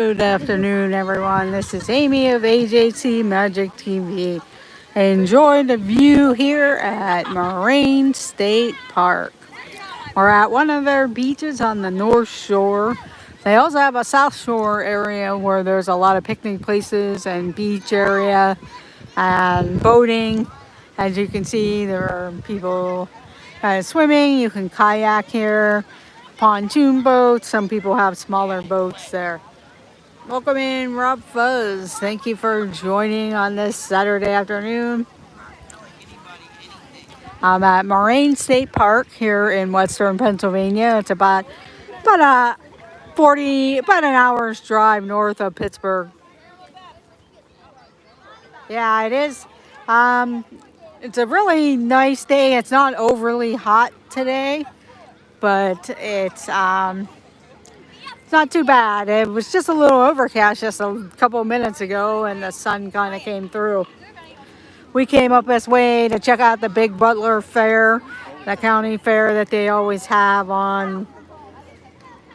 Good afternoon, everyone. This is Amy of AJC Magic TV. Enjoy the view here at Moraine State Park. We're at one of their beaches on the North Shore. They also have a South Shore area where there's a lot of picnic places and beach area and boating. As you can see, there are people swimming. You can kayak here, pontoon boats. Some people have smaller boats there. Welcome in, Rob Fuzz. Thank you for joining on this Saturday afternoon. I'm at Moraine State Park here in Western Pennsylvania. It's about an hour's drive north of Pittsburgh. Yeah, it is. It's a really nice day. It's not overly hot today, but it's not too bad. It was just a little overcast just a couple of minutes ago, and the sun kind of came through. We came up this way to check out the big Butler Fair, the county fair that they always have on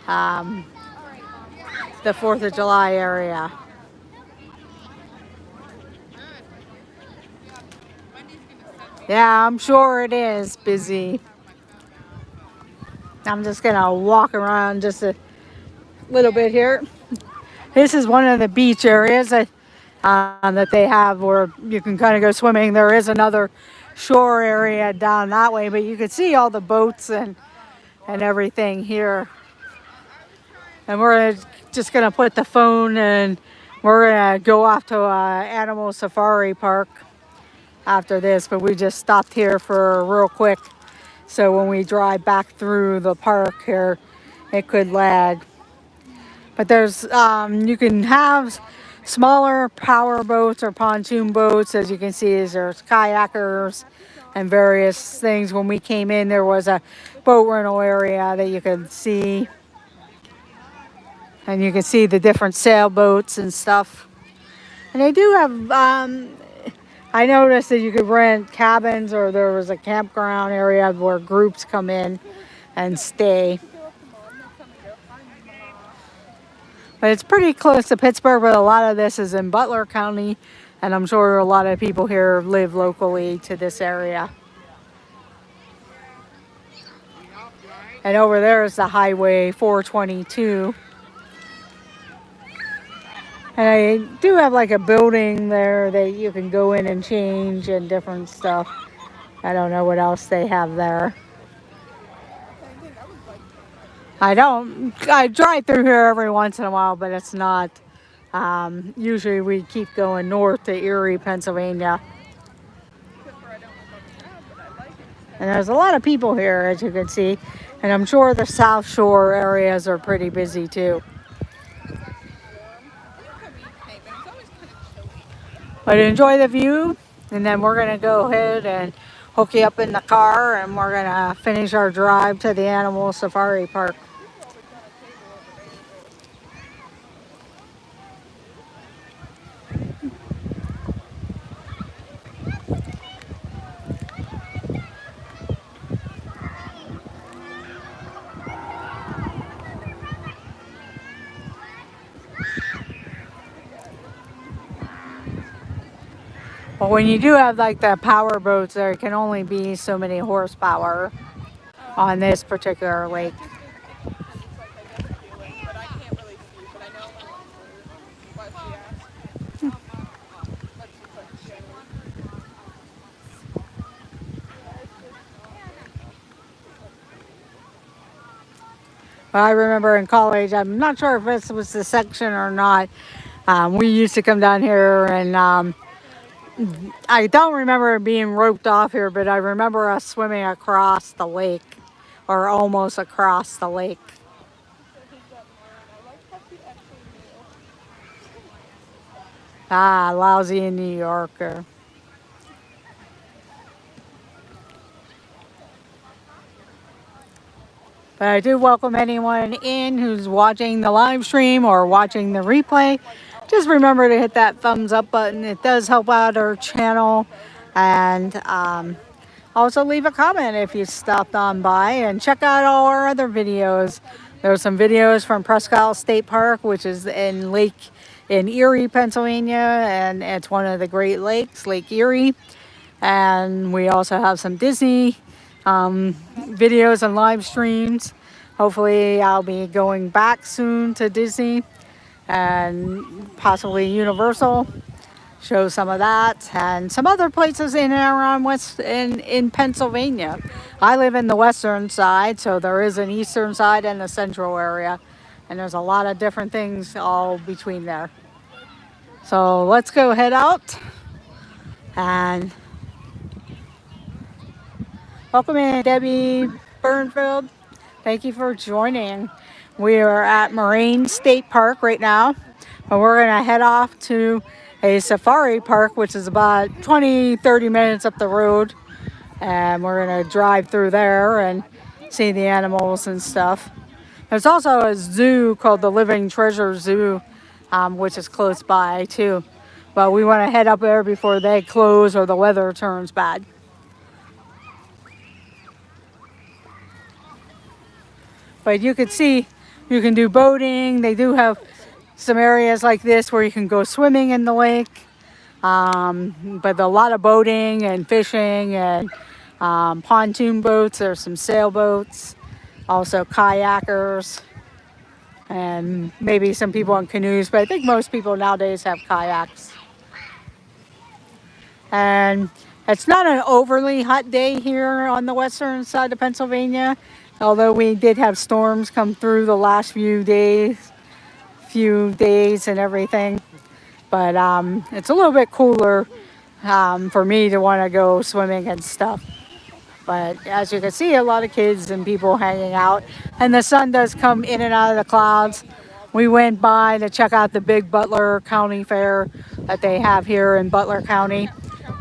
the 4th of July area. Yeah, I'm sure it is busy. I'm just going to walk around just a little bit here. This is one of the beach areas that they have where you can kind of go swimming. There is another shore area down that way, but you can see all the boats and everything here. And we're just going to put the phone and we're going to go off to Animal Safari Park after this, but we just stopped here for real quick. So when we drive back through the park here, it could lag. But there's, you can have smaller power boats or pontoon boats. As you can see, there's kayakers and various things. When we came in, there was a boat rental area that you could see. And you can see the different sailboats and stuff. And they do have, I noticed that you could rent cabins, or there was a campground area where groups come in and stay. But it's pretty close to Pittsburgh, but a lot of this is in Butler County, and I'm sure a lot of people here live locally to this area. And over there is the Highway 422. And I do have like a building there that you can go in and change and different stuff. I don't know what else they have there. I drive through here every once in a while, but it's not. Usually we keep going north to Erie, Pennsylvania. And there's a lot of people here, as you can see. And I'm sure the South Shore areas are pretty busy too. But enjoy the view, and then we're going to go ahead and hook you up in the car, and we're going to finish our drive to the Animal Safari Park. But when you do have like the power boats, there can only be so many horsepower on this particular lake. But I remember in college, I'm not sure if this was the section or not. We used to come down here, and I don't remember being roped off here, but I remember us swimming across the lake, or almost across the lake. Lousy in New Yorker. But I do welcome anyone in who's watching the live stream or watching the replay. Just remember to hit that thumbs up button. It does help out our channel. And also leave a comment if you stopped on by. And check out all our other videos. There's some videos from Prescott State Park, which is in Erie, Pennsylvania, and it's one of the Great Lakes, Lake Erie. And we also have some Disney videos and live streams. Hopefully I'll be going back soon to Disney and possibly Universal. Show some of that and some other places in and around in Pennsylvania. I live in the western side, so there is an eastern side and a central area, and there's a lot of different things all between there. So let's go head out and welcome in, Debbie Burnfield. Thank you for joining. We are at Moraine State Park right now, and we're going to head off to a safari park, which is about 20-30 minutes up the road. And we're going to drive through there and see the animals and stuff. There's also a zoo called the Living Treasure Zoo, which is close by too. But we want to head up there before they close or the weather turns bad. But you can see, you can do boating. They do have some areas like this where you can go swimming in the lake. But a lot of boating and fishing and pontoon boats. There's some sailboats, also kayakers, and maybe some people on canoes. But I think most people nowadays have kayaks. And it's not an overly hot day here on the western side of Pennsylvania, although we did have storms come through the last few days and everything. But it's a little bit cooler for me to want to go swimming and stuff. But as you can see, a lot of kids and people hanging out. And the sun does come in and out of the clouds. We went by to check out the big Butler County Fair that they have here in Butler County.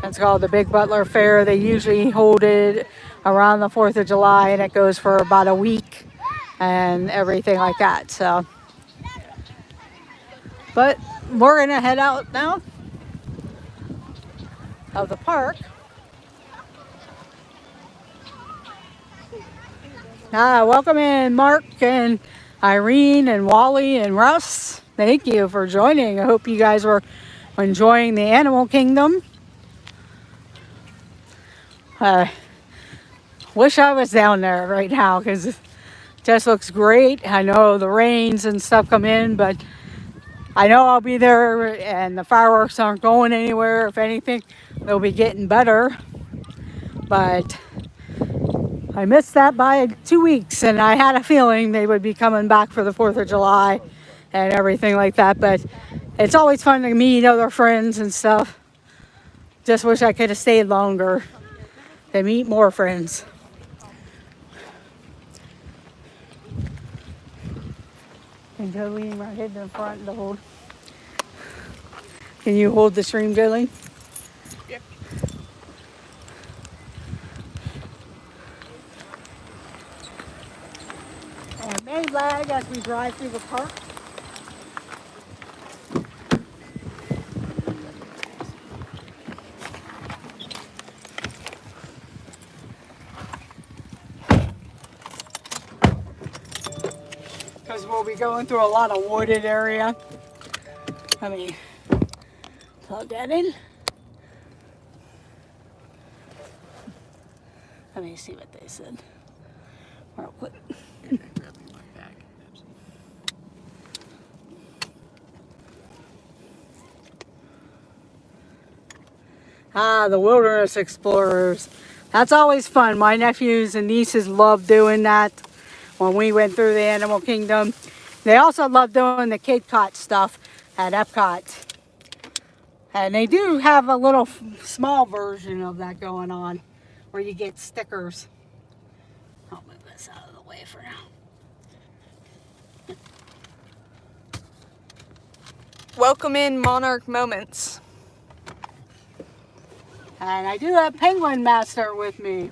It's called the Big Butler Fair. They usually hold it around the 4th of July, and it goes for about a week and everything like that. So, but we're going to head out now of the park. Welcome in Mark and Irene and Wally and Russ. Thank you for joining. I hope you guys were enjoying the animal kingdom. Wish I was down there right now because it just looks great. I know the rains and stuff come in, but I know I'll be there, and the fireworks aren't going anywhere. If anything, they'll be getting better. But I missed that by 2 weeks, and I had a feeling they would be coming back for the 4th of July and everything like that. But it's always fun to meet other friends and stuff. Just wish I could have stayed longer to meet more friends. And Jolene right here in the front to hold. Can you hold the stream, Jolene? Yep. And may lag as we drive through the park. Because we'll be going through a lot of wooded area. Let me plug that in. Let me see what they said real quick. The Wilderness Explorers. That's always fun. My nephews and nieces love doing that when we went through the Animal Kingdom. They also love doing the Cape Cod stuff at Epcot. And they do have a little small version of that going on where you get stickers. I'll move this out of the way for now. Welcome in Monarch Moments. And I do have Penguin Master with me.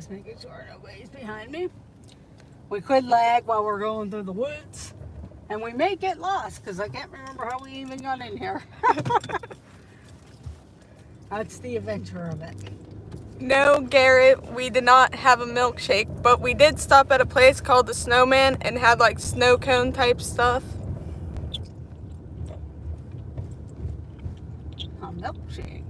Just making sure nobody's behind me. We could lag while we're going through the woods. And we may get lost because I can't remember how we even got in here. That's the adventure of it. No, Garrett, we did not have a milkshake, but we did stop at a place called the Snowman and had like snow cone type stuff. A milkshake.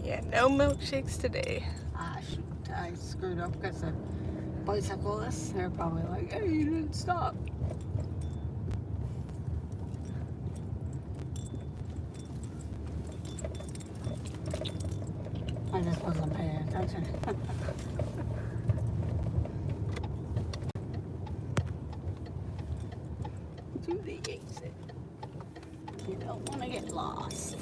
Yeah, no milkshakes today. Ah, shoot. I screwed up because the bicyclists, they're probably like, hey, you didn't stop. I just wasn't paying attention. To the exit. You don't want to get lost.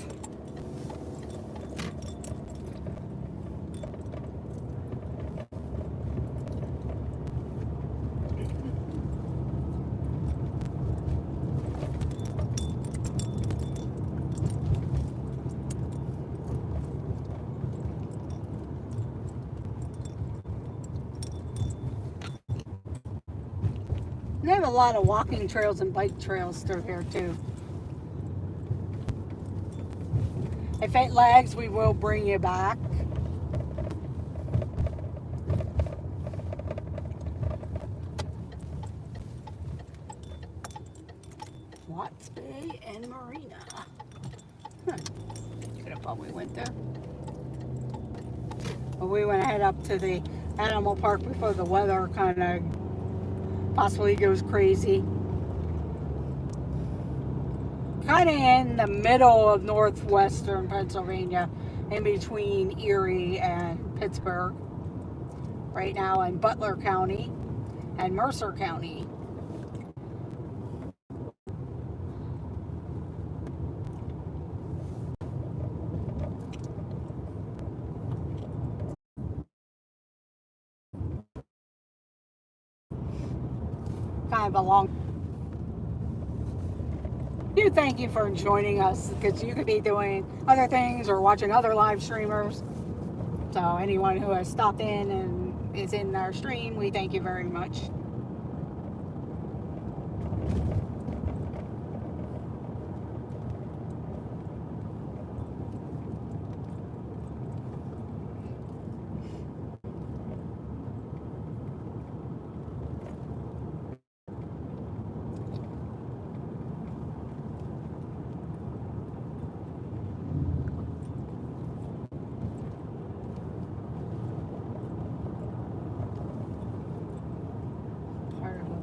They have a lot of walking trails and bike trails through here too. If it lags, we will bring you back. Watts Bay and Marina. Could have probably went there. But we went ahead up to the animal park before the weather kind of possibly goes crazy. Kind of in the middle of northwestern Pennsylvania, in between Erie and Pittsburgh. Right now in Butler County and Mercer County. Kind of a long. Thank you for joining us, because you could be doing other things or watching other live streamers. So anyone who has stopped in and is in our stream, we thank you very much.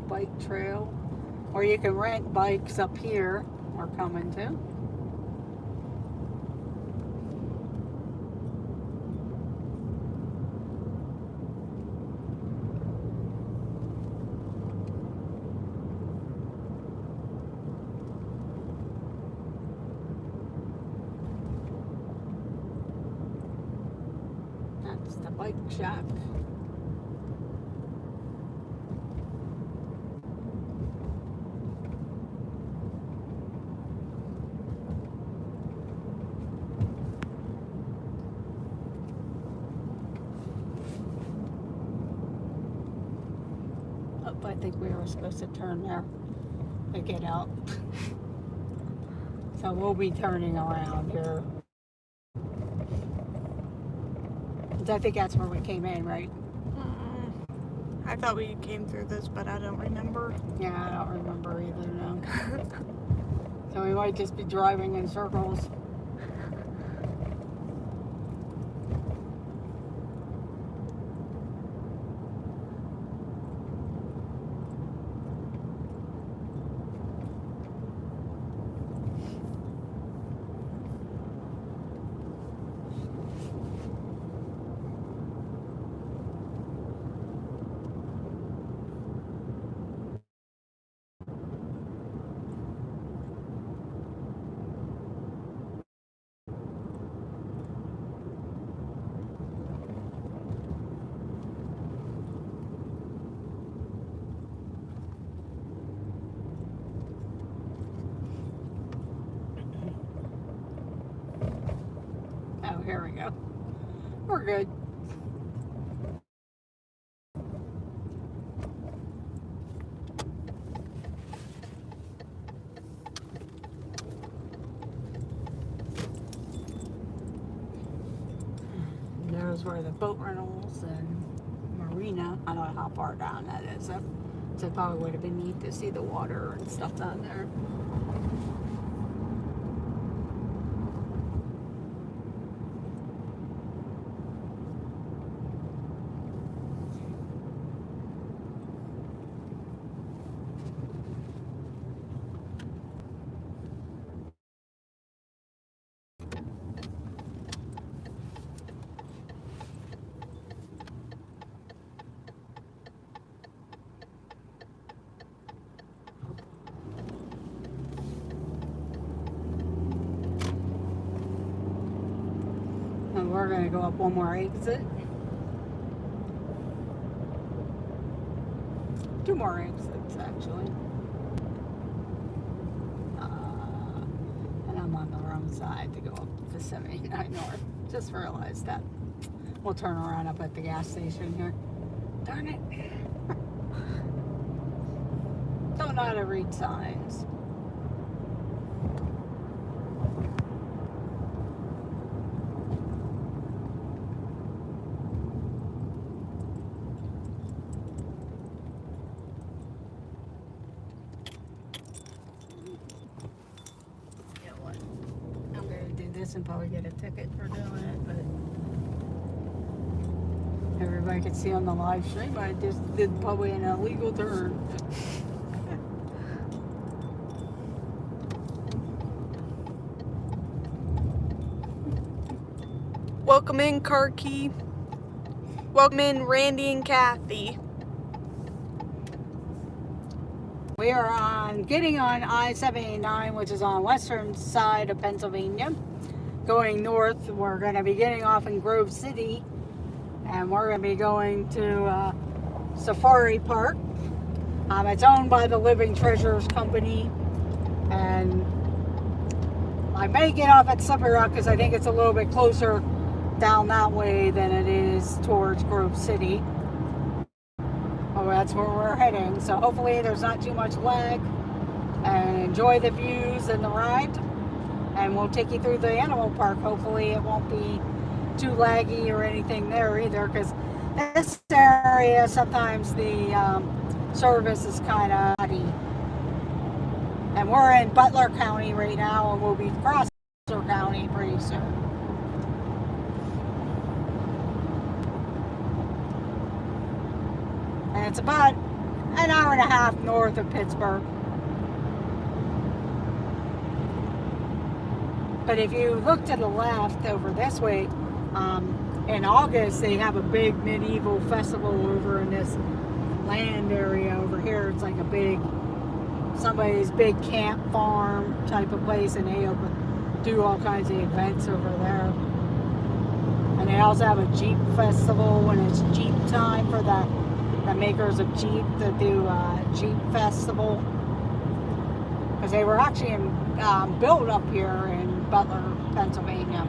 Bike trail, or you can rent bikes up here. We're coming to. That's the bike shack. I think we were supposed to turn there to get out. So we'll be turning around here. I think that's where we came in, right? I thought we came through this, but I don't remember. Yeah, I don't remember either now. So we might just be driving in circles. Here we go. We're good. There's where the boat rentals and marina. I don't know how far down that is. So it probably would have been neat to see the water and stuff down there. And we're going to go up one more exit. 2 more exits, actually. And I'm on the wrong side to go up to 79 North. Just realized that. We'll turn around up at the gas station here. Darn it. Don't know how to read signs. And probably get a ticket for doing it, but everybody could see on the live stream I just did probably an illegal turn. Welcome in, Car Key. Welcome in, Randy and Kathy. We are getting on I-79, which is on western side of Pennsylvania. Going north, we're going to be getting off in Grove City, and we're going to be going to Safari Park. It's owned by the Living Treasures Company, and I may get off at Slippery Rock because I think it's a little bit closer down that way than it is towards Grove City. Oh, that's where we're heading, so hopefully there's not too much lag, and enjoy the views and the ride. And we'll take you through the animal park. Hopefully it won't be too laggy or anything there either, because this area sometimes the service is kind of muddy. And we're in Butler County right now, and we'll be crossing Butler County pretty soon. And it's about an hour and a half north of Pittsburgh. But if you look to the left over this way, in August they have a big medieval festival over in this land area over here. It's like a big, somebody's big camp farm type of place, and they do all kinds of events over there. And they also have a Jeep festival when it's Jeep time for the makers of Jeep that do Jeep festival. Because they were actually built up here in Butler, Pennsylvania.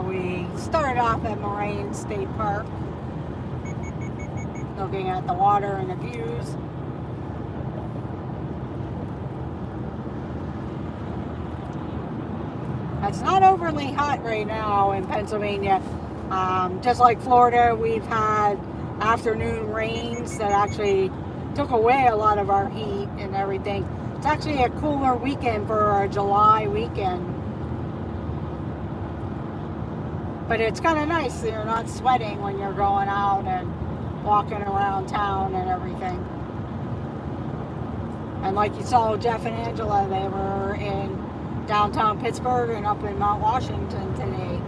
We started off at Moraine State Park, looking at the water and the views. It's not overly hot right now in Pennsylvania. Just like Florida, we've had afternoon rains that actually took away a lot of our heat and everything. It's actually a cooler weekend for a July weekend. But it's kind of nice. You're not sweating when you're going out and walking around town and everything. And like you saw Jeff and Angela, they were in downtown Pittsburgh and up in Mount Washington today.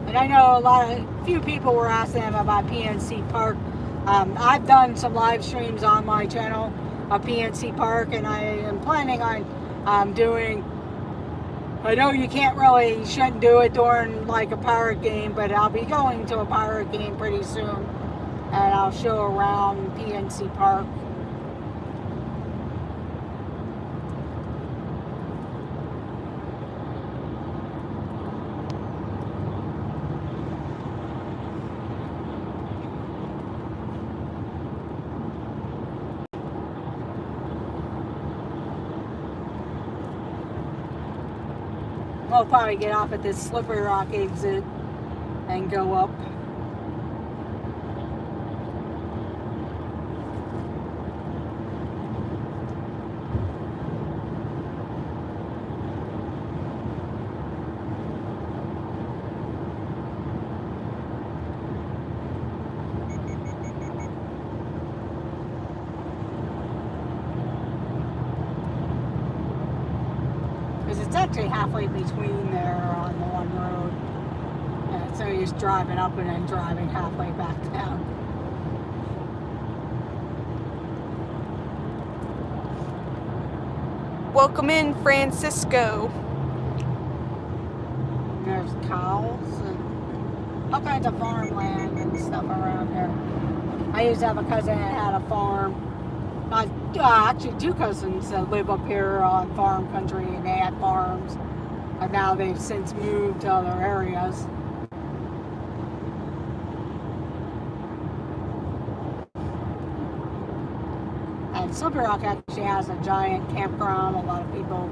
And I know a few people were asking about PNC Park. I've done some live streams on my channel of PNC Park, and I am planning on doing. I know you shouldn't do it during like a pirate game, but I'll be going to a pirate game pretty soon, and I'll show around PNC Park. We'll probably get off at this Slippery Rock exit and go up. It's actually halfway between there on the one road. And so you're just driving up and then driving halfway back down. Welcome in, Francisco. There's cows and all kinds of farmland and stuff around there. I used to have a cousin that had a farm. Actually, two cousins that live up here on farm country, and they had farms, and now they've since moved to other areas. And Slippery Rock actually has a giant campground. A lot of people.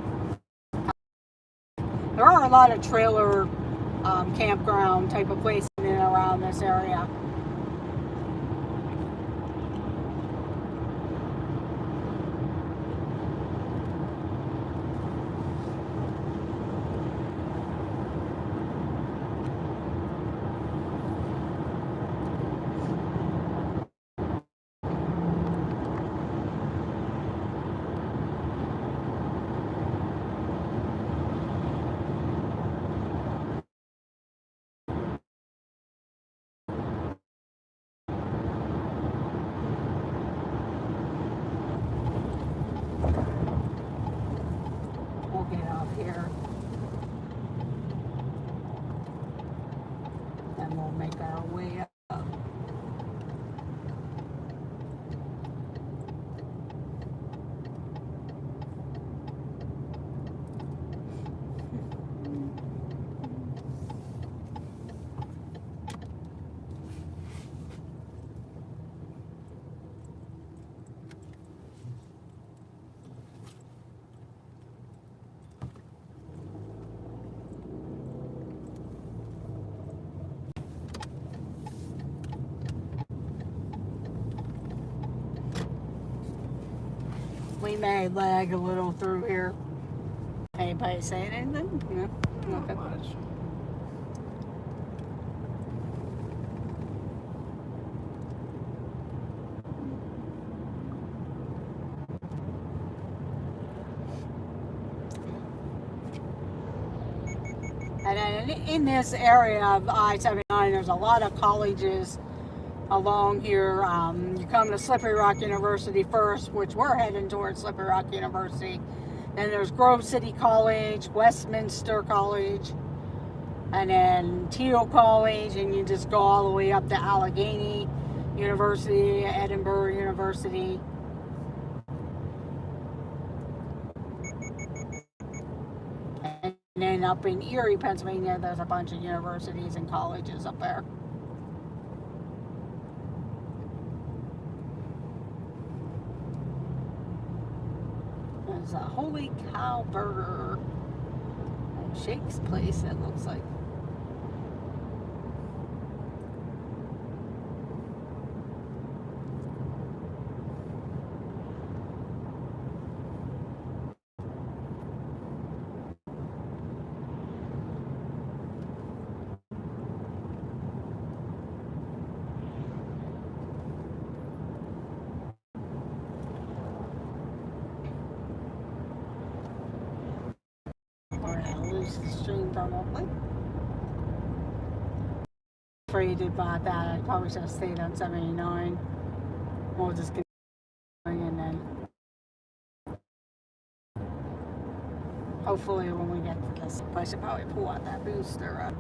There are a lot of trailer campground type of places in and around this area. Get off here, and we'll make our way up. We may lag a little through here. Anybody saying anything? No? Okay. Not much. And then in this area of I-79, there's a lot of colleges along here. You come to Slippery Rock University first, which we're heading towards Slippery Rock University. Then there's Grove City College, Westminster College, and then Teal College, and you just go all the way up to Allegheny University, Edinburgh University. And then up in Erie, Pennsylvania, there's a bunch of universities and colleges up there. There's a Holy Cow Burger and Shake's place, it looks like. close to the stream probably. Afraid about that. I probably should have stayed on 79. We'll just get going and then hopefully when we get to this, I should probably pull out that booster up.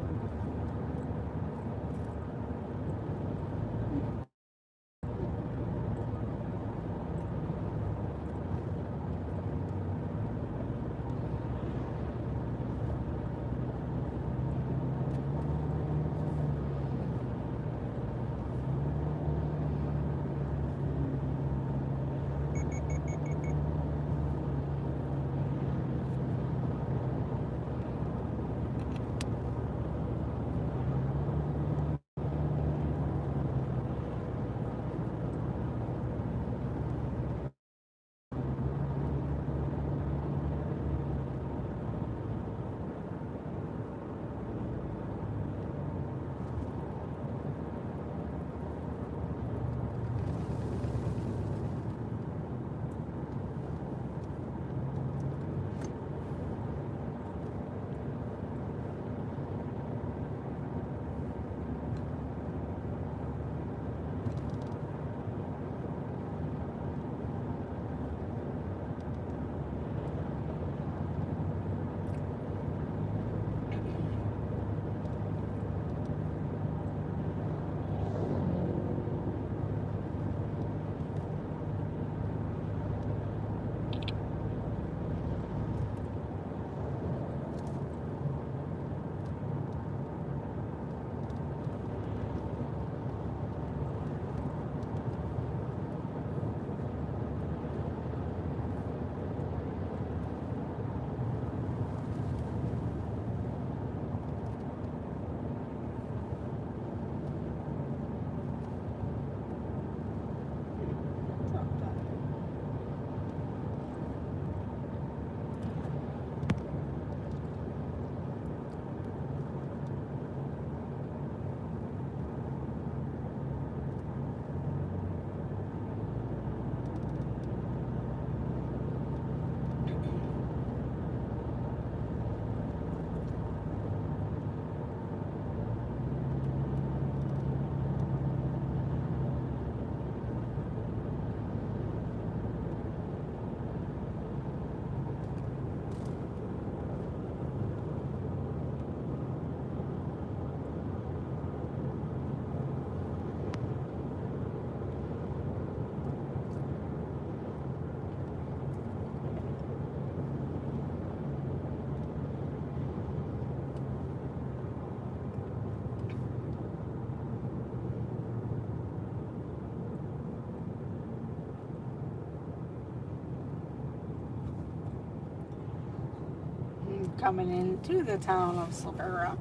Coming into the town of Slippery Rock.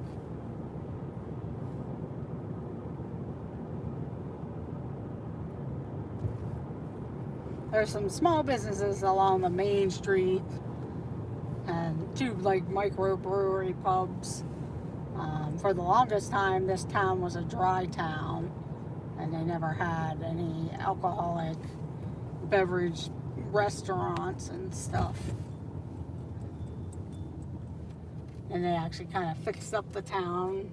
There's some small businesses along the main street and two like microbrewery pubs. For the longest time, this town was a dry town and they never had any alcoholic beverage restaurants and stuff. And they actually kind of fixed up the town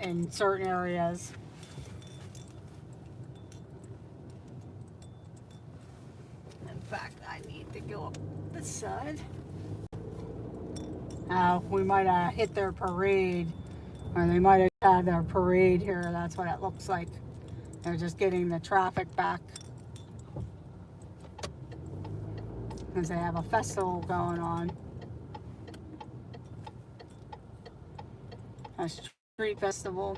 in certain areas. In fact, I need to go up this side. We might have hit their parade, or they might have had their parade here. That's what it looks like. They're just getting the traffic back because they have a festival going on. A street festival.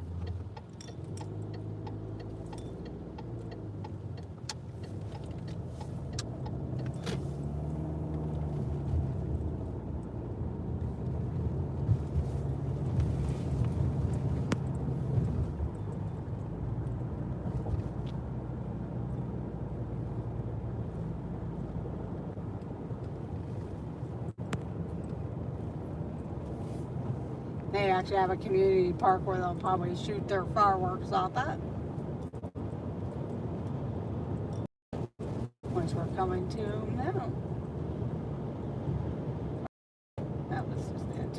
They actually have a community park where they'll probably shoot their fireworks off at. Which we're coming to now. That was just it.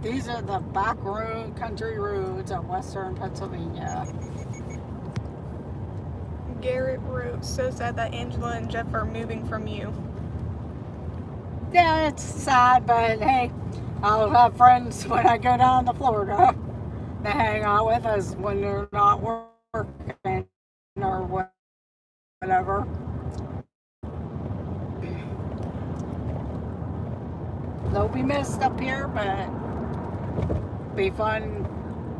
These are the back road country roads of western Pennsylvania. Garrett wrote, so sad that Angela and Jeff are moving from you. Yeah, it's sad, but hey, I'll have friends when I go down to Florida to hang out with us when they're not working or whatever. They'll be missed up here, but be fun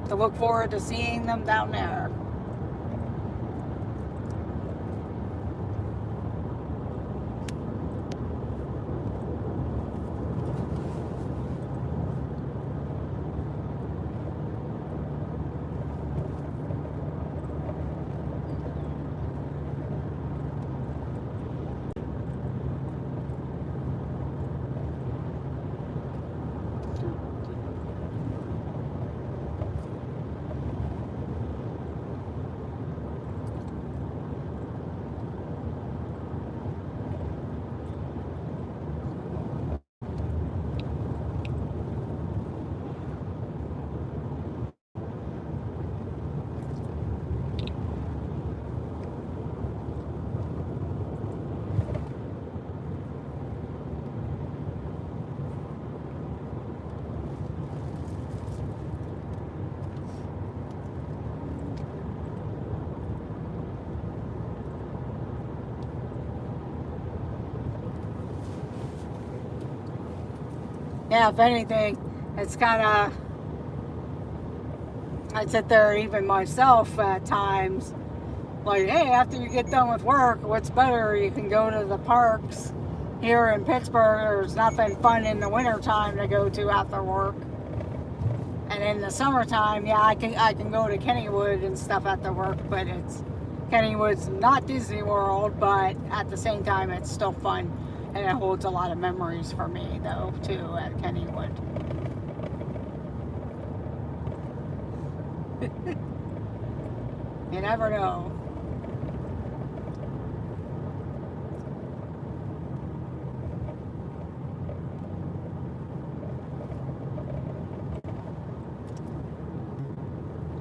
to look forward to seeing them down there. Yeah, if anything, it's kind of, I sit there even myself at times, like, hey, after you get done with work, what's better? You can go to the parks here in Pittsburgh. There's nothing fun in the wintertime to go to after work. And in the summertime, yeah, I can go to Kennywood and stuff after work, but Kennywood's not Disney World, but at the same time, it's still fun. And it holds a lot of memories for me, though, too, at Kennywood. You never know.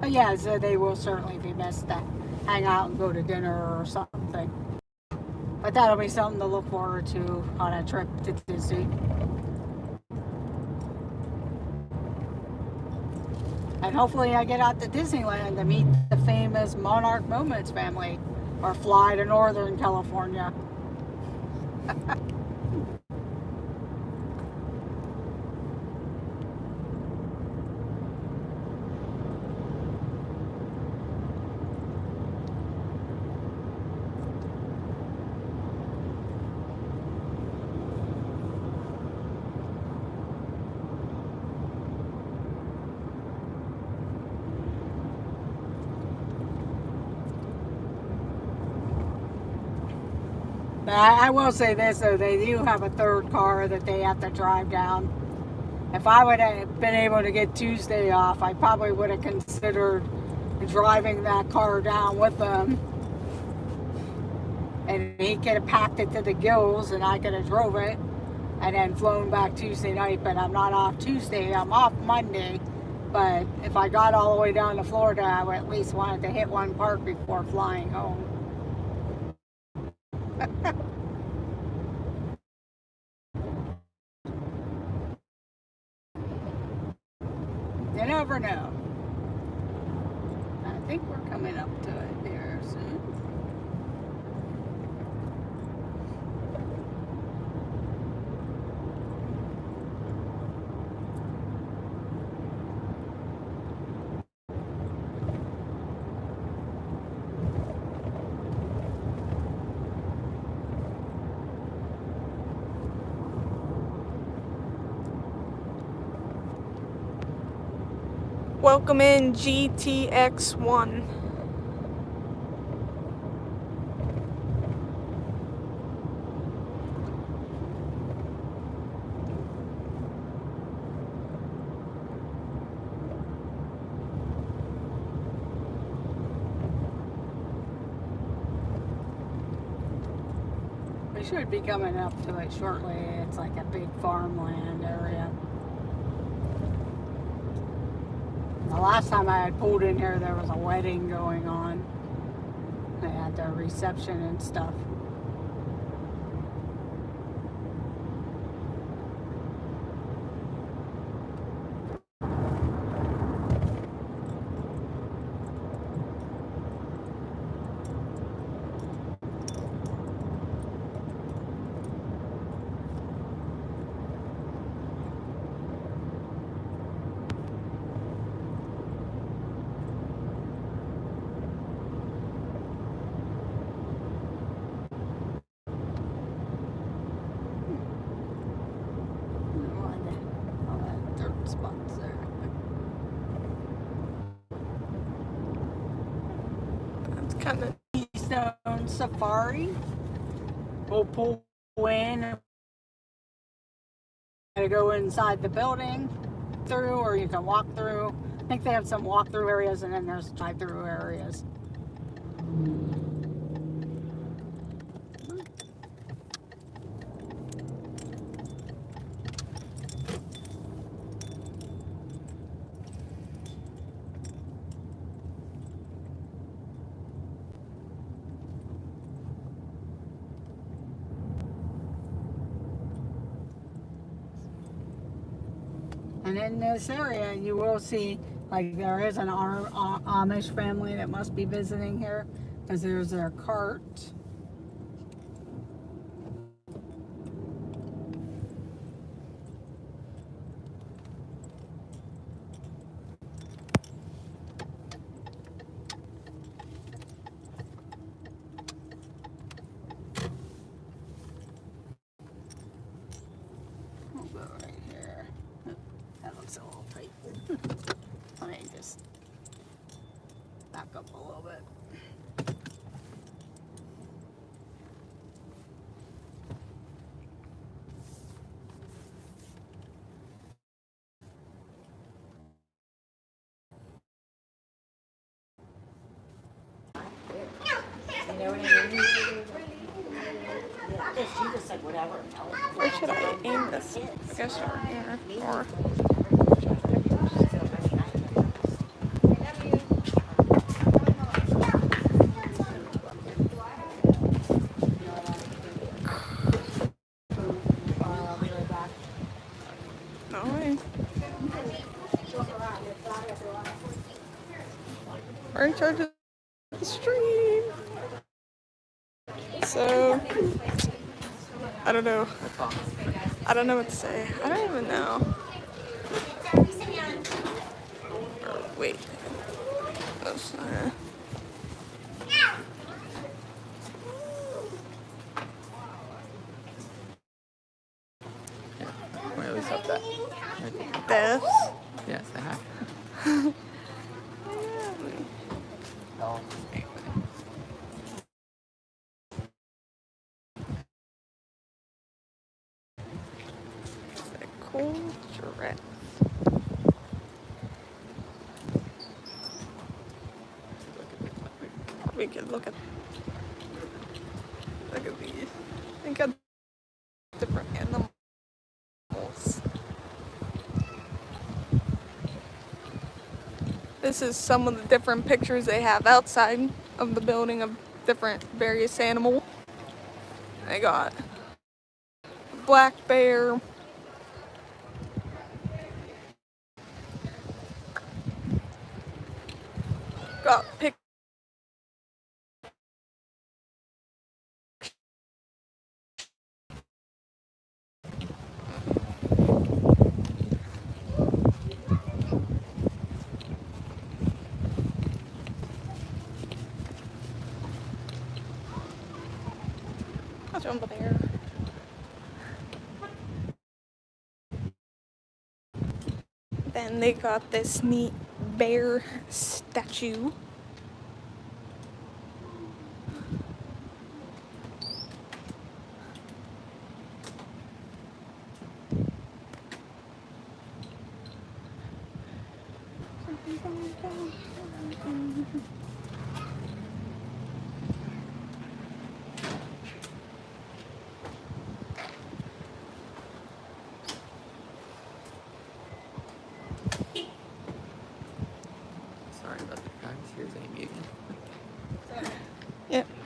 But yeah, so they will certainly be missed to hang out and go to dinner or something. But that'll be something to look forward to on a trip to Disney. And hopefully I get out to Disneyland to meet the famous Monarch Moments family or fly to Northern California. But I will say this, though, they do have a third car that they have to drive down. If I would have been able to get Tuesday off, I probably would have considered driving that car down with them. And he could have packed it to the gills and I could have drove it and then flown back Tuesday night. But I'm not off Tuesday, I'm off Monday. But if I got all the way down to Florida, I would at least wanted to hit one park before flying home. You never know. I think we're coming up to it here soon. Welcome in GTX1. We should be coming up to it shortly. It's like a big farmland area. The last time I had pulled in here, there was a wedding going on. They had their reception and stuff. All that dirt spots there. That's kind of Keystone Safari. We'll pull in. To go inside the building through, or you can walk through. I think they have some walk-through areas, and then there's drive-through areas. And in this area, you will see, like, there is an Amish family that must be visiting here, because there's their cart. We'll go right here. That looks a little tight. Let me just back up a little bit. You know what I mean? You just said whatever. Where should I aim this? I guess over here. Or no way. We're in charge of the stream. So I don't know. I don't know what to say. I don't even know. Wait. That's not it. Well, at least up that. This. Yes, I have. Oh. It's a cool giraffe. We could look at these. Think of different animals. This is some of the different pictures they have outside of the building of different various animals. They got a black bear, got pictures. I'll jump there. Then they got this neat bear statue.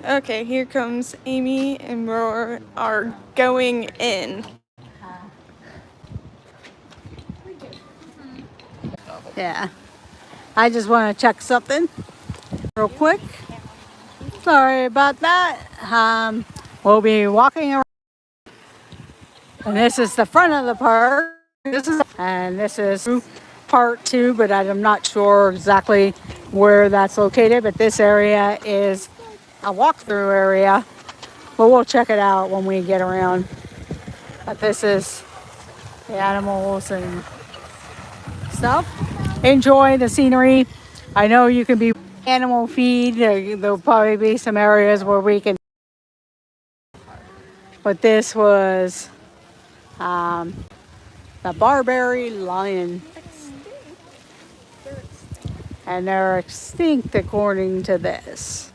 Okay, here comes Amy and we are going in. Yeah. I just want to check something real quick. Sorry about that. We'll be walking around. And this is the front of the park. This is part two, but I'm not sure exactly where that's located. But this area is a walkthrough area. But we'll check it out when we get around. But this is the animals and stuff. Enjoy the scenery. I know you can be animal feed. There'll probably be some areas where we can. But this was the Barbary lion. And they're extinct according to this.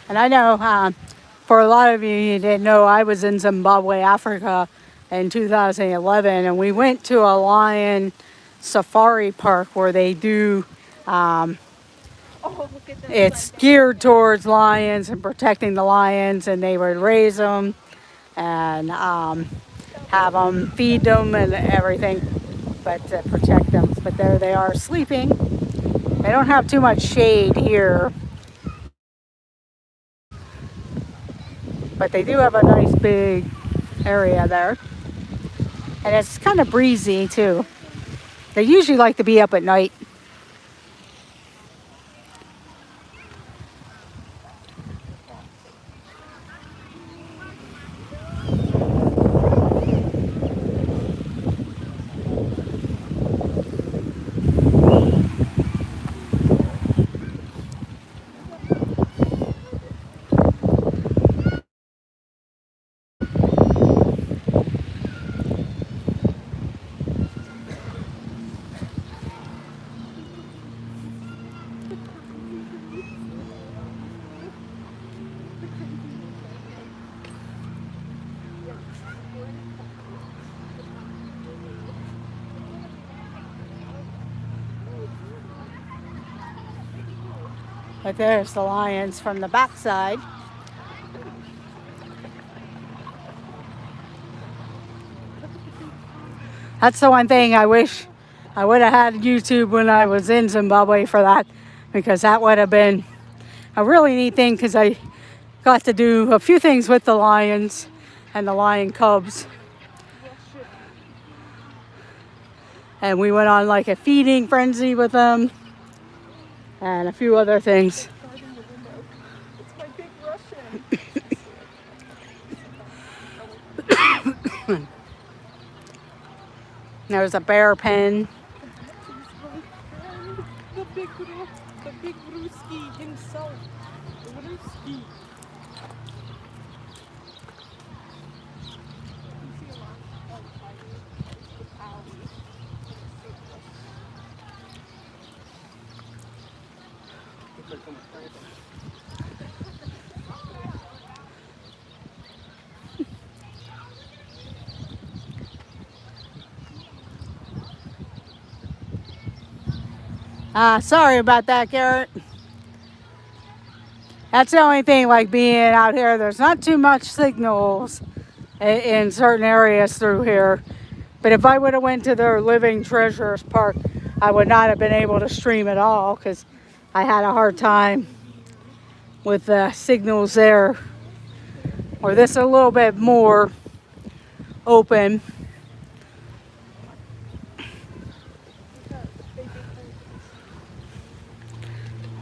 And I know for a lot of you didn't know, I was in Zimbabwe, Africa in 2011, and we went to a lion safari park where they do, it's geared towards lions and protecting the lions, and they would raise them and have them, feed them and everything, but to protect them. But there they are sleeping. They don't have too much shade here, but they do have a nice big area there. And it's kind of breezy too. They usually like to be up at night. But there's the lions from the backside. That's the one thing I wish I would have had YouTube when I was in Zimbabwe for that, because that would have been a really neat thing, because I got to do a few things with the lions and the lion cubs. And we went on like a feeding frenzy with them and a few other things. It's my big Russian. There's a bear pen. The big Ruski himself. The Ruski. Sorry about that, Garrett. That's the only thing, like being out here, there's not too much signals in certain areas through here. But if I would have went to their Living Treasures Park, I would not have been able to stream at all, because I had a hard time with the signals there. Or this a little bit more open.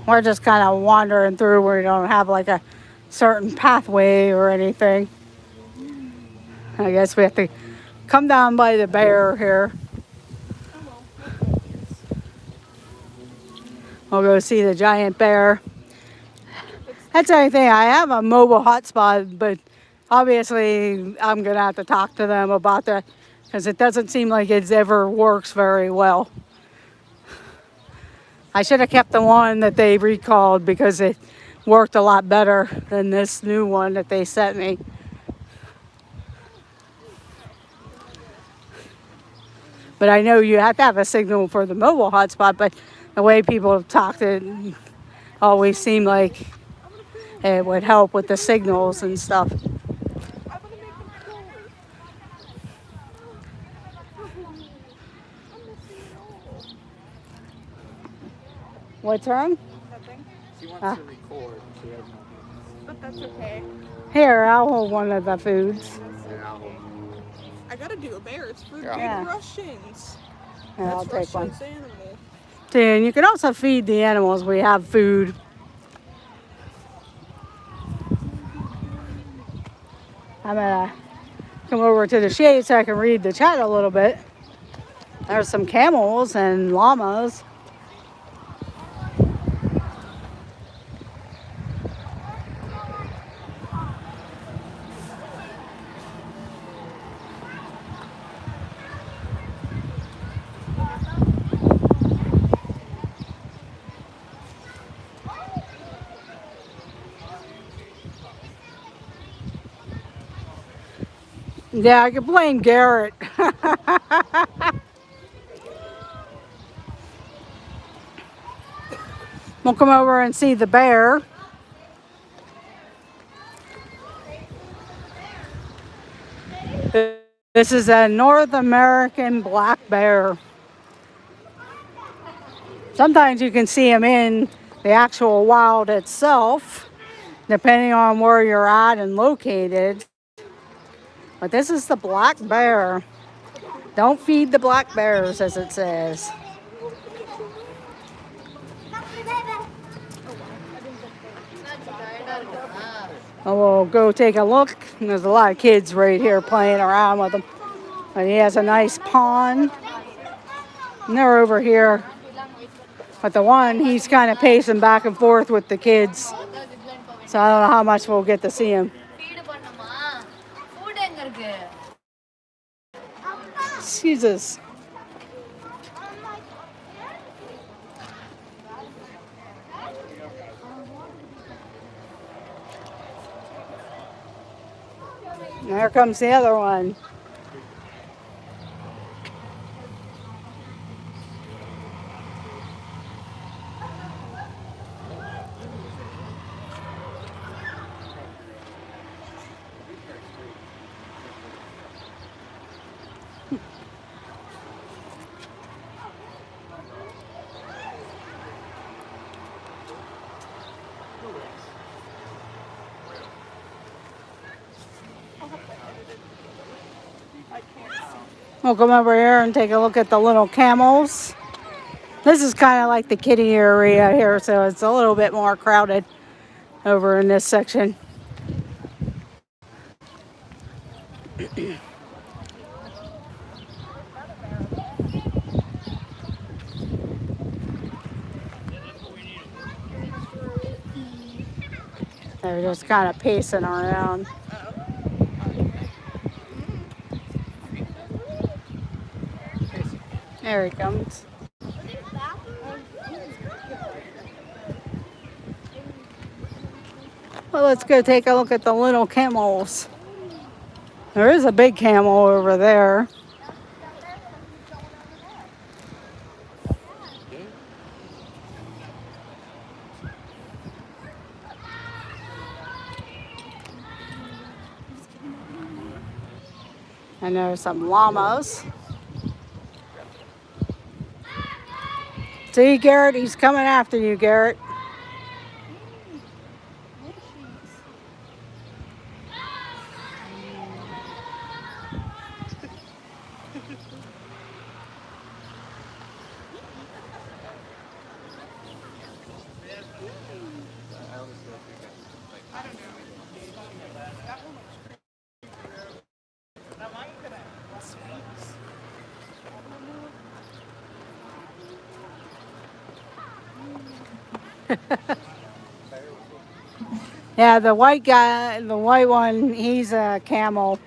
We're just kind of wandering through where we don't have like a certain pathway or anything. I guess we have to come down by the bear here. We'll go see the giant bear. That's the only thing. I have a mobile hotspot, but obviously I'm going to have to talk to them about that, because it doesn't seem like it ever works very well. I should have kept the one that they recalled, because it worked a lot better than this new one that they sent me. But I know you have to have a signal for the mobile hotspot, but the way people have talked, it always seemed like it would help with the signals and stuff. What's wrong? Nothing. She wants to record. She has no. But that's okay. Here, I'll hold one of the foods. I gotta do a bear. It's for Yeah. big Russians. Here, I'll That's take one. Russia's animal. See, and you can also feed the animals. We have food. I'm gonna come over to the shade so I can read the chat a little bit. There's some camels and llamas. Yeah, I can blame Garrett. We'll come over and see the bear. This is a North American black bear. Sometimes you can see them in the actual wild itself, depending on where you're at and located. But this is the black bear. Don't feed the black bears, as it says. We'll go take a look. There's a lot of kids right here playing around with him. But he has a nice pond. And they're over here. But the one, he's kind of pacing back and forth with the kids. So I don't know how much we'll get to see him. Jesus. There comes the other one. We'll come over here and take a look at the little camels. This is kind of like the kiddie area here, so it's a little bit more crowded over in this section. They're just kind of pacing around. There he comes. Well, let's go take a look at the little camels. There is a big camel over there. And there's some llamas. See, Garrett, he's coming after you, Garrett. Yeah, the white guy, the white one, he's a camel.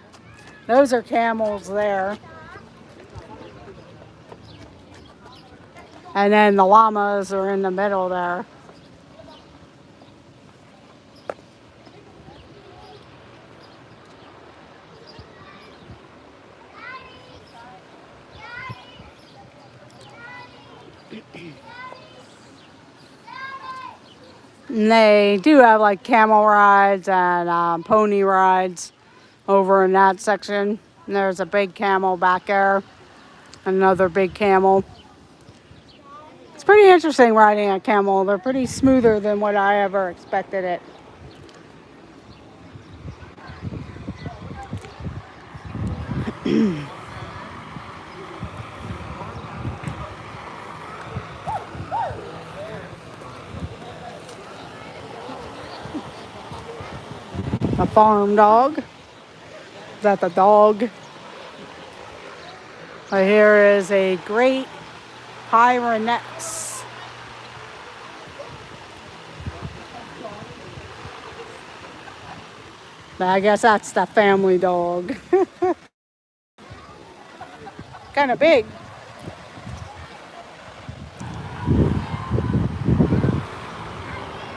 Those are camels there. And then the llamas are in the middle there. And they do have like camel rides and pony rides over in that section. And there's a big camel back there, another big camel. It's pretty interesting riding a camel. They're pretty smoother than what I ever expected it. A farm dog. Is that the dog? Right here is a great Hyenas. I guess that's the family dog. Kind of big.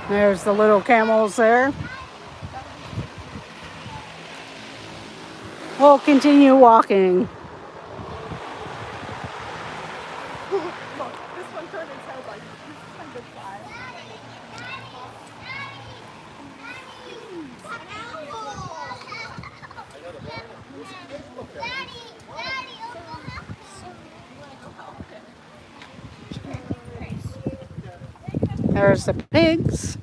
There's the little camels there. We'll continue walking. Look, this one turned its head like this is a good fly. There's the pigs.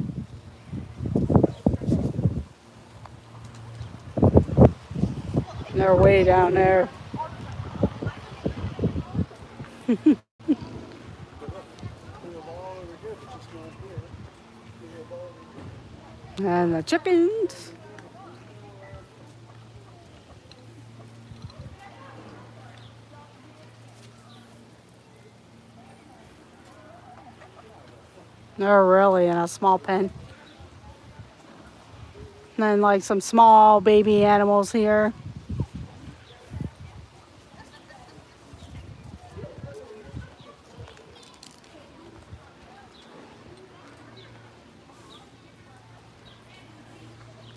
They're way down there. And the chickens. They're really in a small pen. And then like some small baby animals here.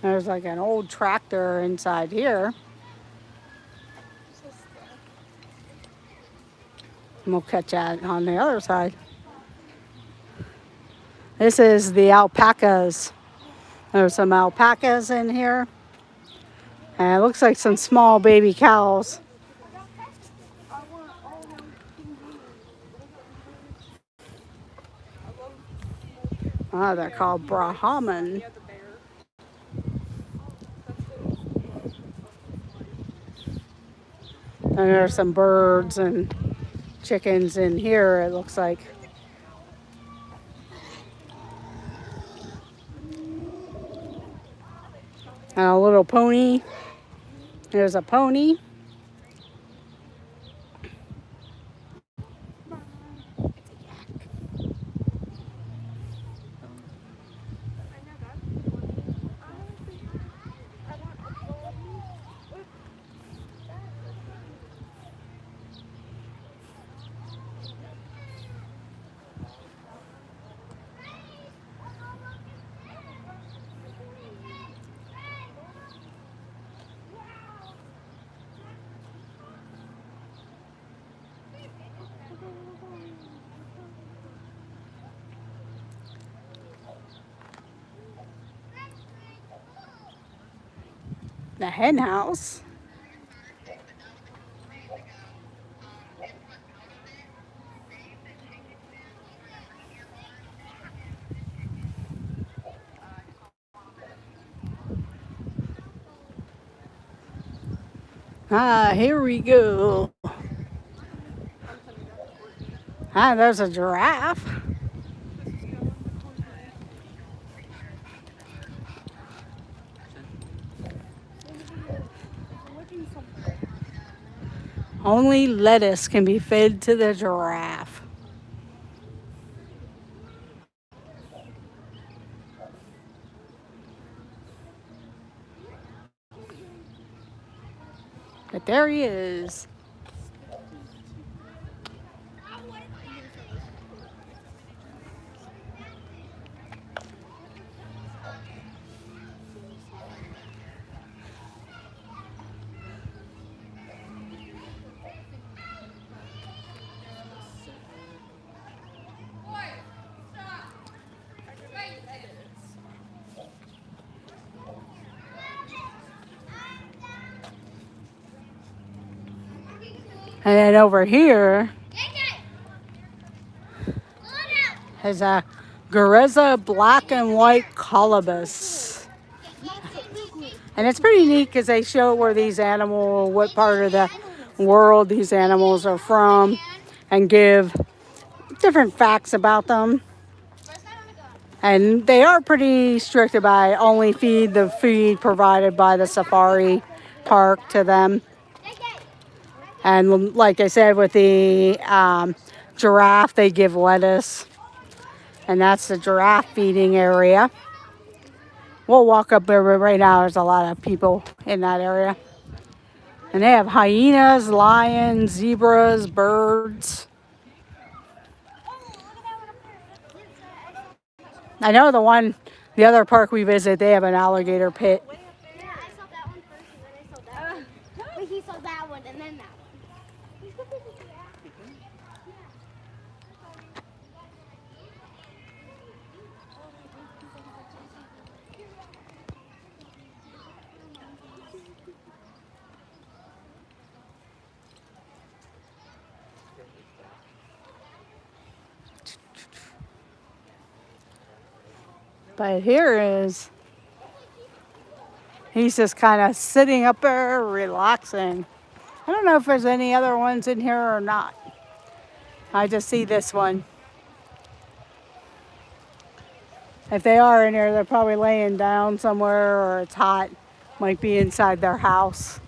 There's like an old tractor inside here. And we'll catch that on the other side. This is the alpacas. There's some alpacas in here. And it looks like some small baby cows. They're called Brahman. And there's some birds and chickens in here, it looks like. And a little pony. There's a pony. The hen house. Here we go. There's a giraffe. Only lettuce can be fed to the giraffe. But there he is. And then over here is a Garza black and white colobus. And it's pretty neat because they show where these animals, what part of the world these animals are from, and give different facts about them. And they are pretty strict about only feed the feed provided by the safari park to them. And like I said, with the giraffe, they give lettuce. And that's the giraffe feeding area. We'll walk up there, but right now there's a lot of people in that area. And they have hyenas, lions, zebras, birds. I know the other park we visit, they have an alligator pit. Yeah, I saw that one first, and then I saw that one. But he saw that one, and then that one. But he's just kind of sitting up there, relaxing. I don't know if there's any other ones in here or not. I just see this one. If they are in here, they're probably laying down somewhere or it's hot. Might be inside their house.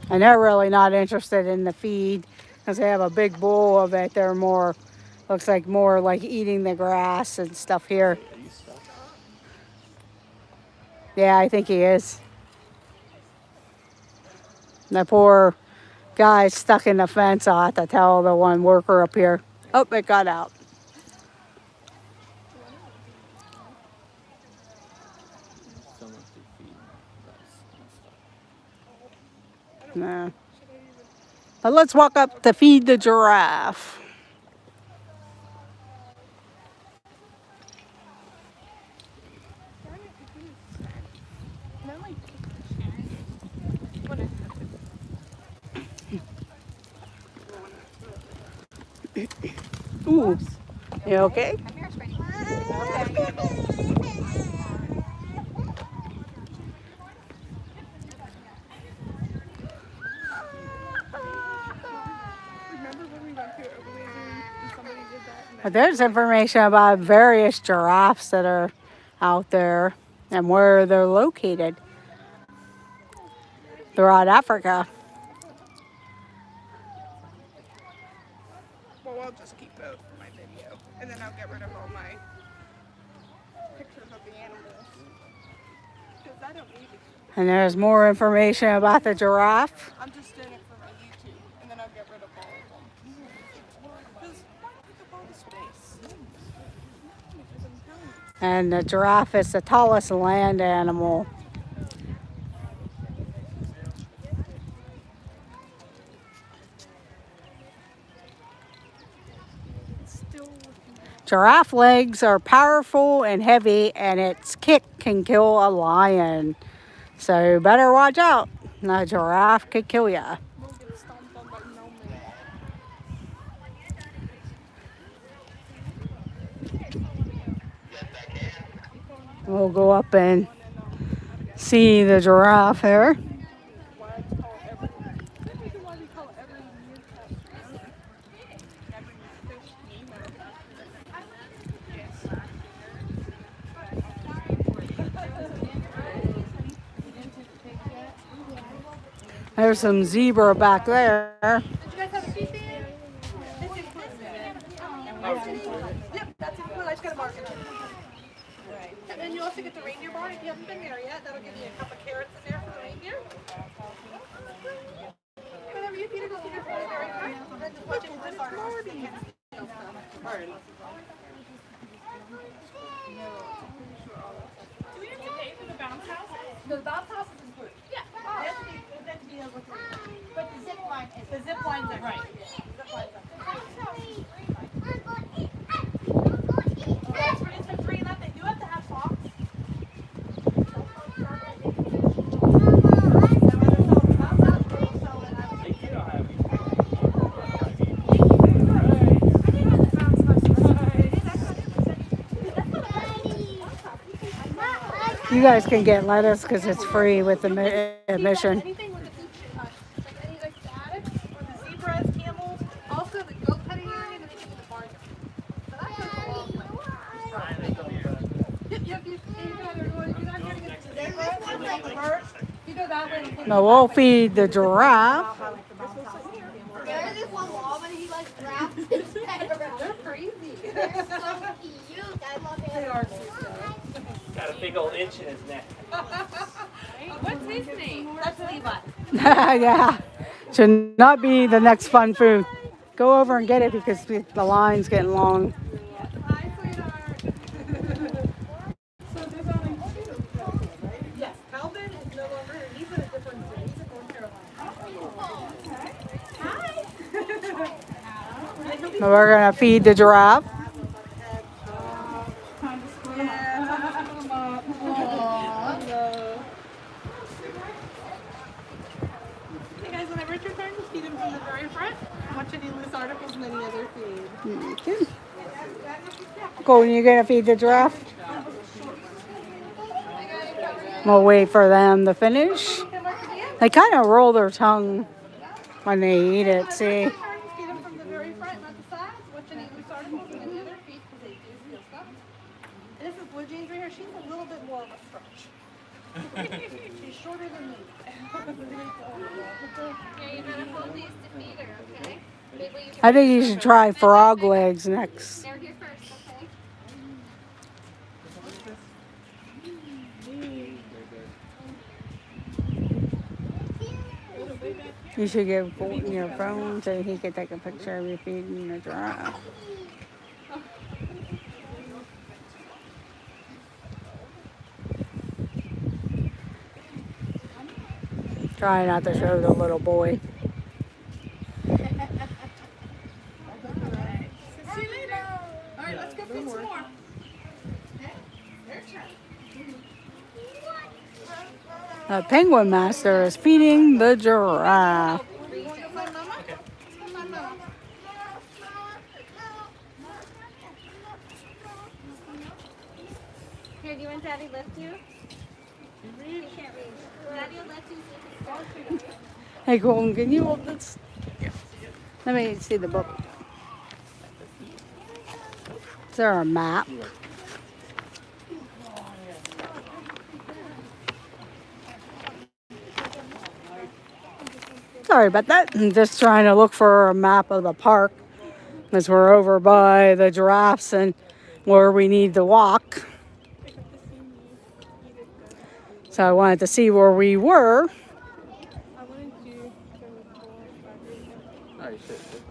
And they're really not interested in the feed because they have a big bowl of it. They're looks like more like eating the grass and stuff here. Yeah, I think he is. The poor guy's stuck in the fence. I'll have to tell the one worker up here. Oh, it got out. No. But let's walk up to feed the giraffe. Ooh, you okay? But there's information about various giraffes that are out there and where they're located throughout Africa. Well, I'll just keep those for my video, and then I'll get rid of all my pictures of the animals. Because I don't need it. And there's more information about the giraffe. I'm just doing it for my YouTube, and then I'll get rid of all of them. Because why take up all the space? And the giraffe is the tallest land animal. Giraffe legs are powerful and heavy, and its kick can kill a lion. So better watch out. A giraffe could kill ya. We'll get stomped on by no man. We'll go up and see the giraffe here. There's some zebra back there. Did you guys have a seat there? Yep, that's it. Well, I just got a mark. And then you also get the reindeer barn if you haven't been there yet. That'll give you a couple of carrots in there for the reindeer. Whenever you feed it, just feed it for the very first. And then just watch it this hard. Alrighty. Do we have to pay for the bounce house? No, the bounce house is included. Yeah. But the zip line is the zip line's right. Zip line's up. You guys can get lettuce because it's free with the admission. Anything with the food like any like the addicts or the zebras, camels, also the goat petting area and anything in the park. So that's just a long way. Yep, you guys are going, you're not going to get to the zebras, the birds. You go that way. Now we'll feed the giraffe. There is one wall, but he like wraps his head around. They're crazy. They're so cute. I love it. They are cute. Got a big old itch in his neck. What's his name? That's Levi. Yeah. Should not be the next fun food. Go over and get it because the line's getting long. Hi, sweetheart. So there's only two. Yes, Calvin is no longer here. He's in a different city. He's in North Carolina. Hi. We're going to feed the giraffe. Hey guys, whenever it's your turn, just feed them from the very front. Watch any loose articles and any other food. Okay. Golden, you going to feed the giraffe? We'll wait for them to finish. They kind of roll their tongue when they eat it, see? Just feed them from the very front, not the sides. Watch any loose articles and any other feet because they do steal stuff. And this is Blue Jeans right here. She's a little bit more of a stretch. She's shorter than me. I think you should try frog legs next. They're here first, okay? You should give Bolton your phone so he can take a picture of you feeding the giraffe. Try not to show the little boy. See you later. All right, let's go feed some more. The penguin master is feeding the giraffe. Here, do you want Daddy lift you? He can't reach. Daddy will lift you so you can go. Hey, Golden, can you hold this? Let me see the book. Is there a map? Sorry about that. I'm just trying to look for a map of the park as we're over by the giraffes and where we need to walk. So I wanted to see where we were.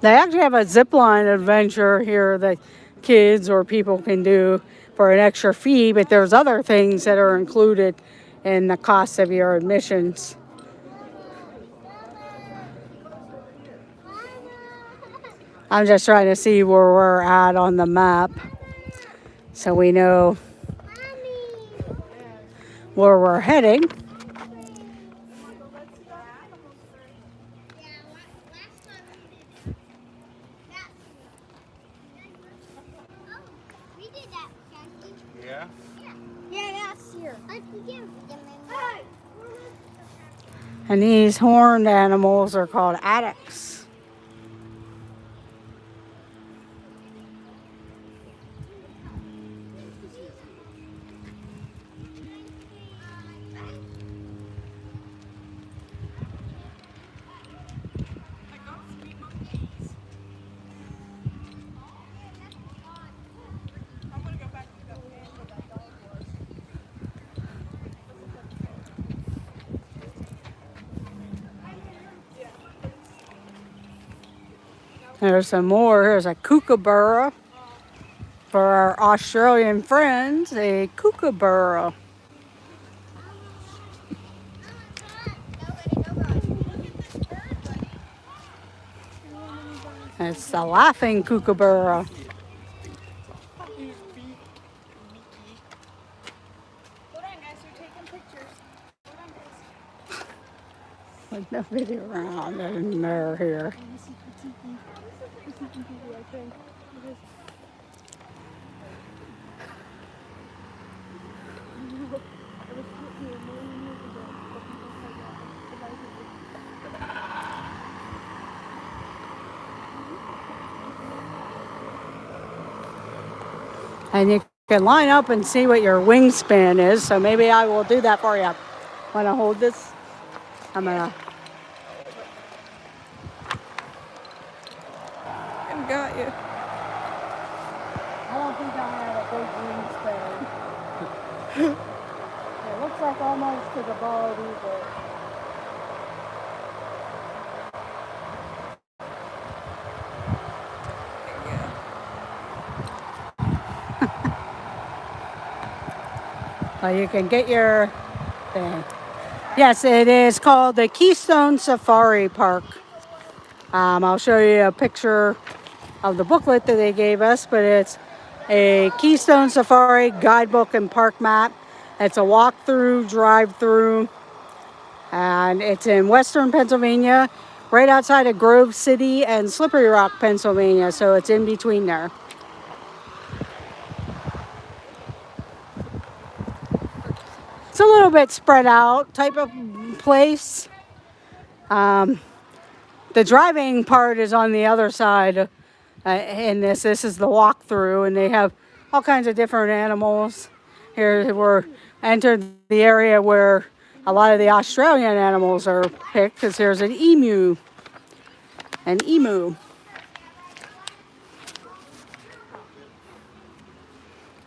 They actually have a zip line adventure here that kids or people can do for an extra fee, but there's other things that are included in the cost of your admissions. I'm just trying to see where we're at on the map so we know where we're heading. Yeah? Yeah, that's here. And these horned animals are called addax. There's some more. Here's a kookaburra for our Australian friends. A kookaburra. It's the laughing kookaburra. Hold on, guys. We're taking pictures. There's no video around in there here. And you can line up and see what your wingspan is. So maybe I will do that for you. Want to hold this? I'm gonna. I got you. I don't think I have a big wingspan. It looks like almost to the bald eagle. Well, you can get your thing. Yes, it is called the Keystone Safari Park. I'll show you a picture of the booklet that they gave us, but it's a Keystone Safari guidebook and park map. It's a walk-through, drive-through, and it's in western Pennsylvania, right outside of Grove City and Slippery Rock, Pennsylvania, so it's in between there. It's a little bit spread out type of place. The driving part is on the other side in this. This is the walkthrough, and they have all kinds of different animals. Here we're entered the area where a lot of the Australian animals are picked, because there's an emu. An emu.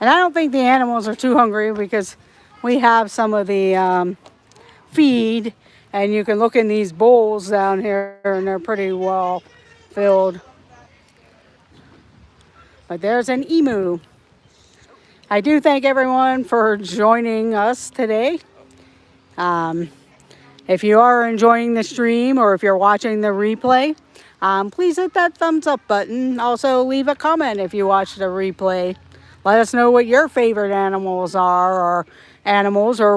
And I don't think the animals are too hungry, because we have some of the feed, and you can look in these bowls down here and they're pretty well filled. But there's an emu. I do thank everyone for joining us today. If you are enjoying the stream, or if you're watching the replay, please hit that thumbs up button. Also leave a comment if you watch the replay. Let us know what your favorite animals are, or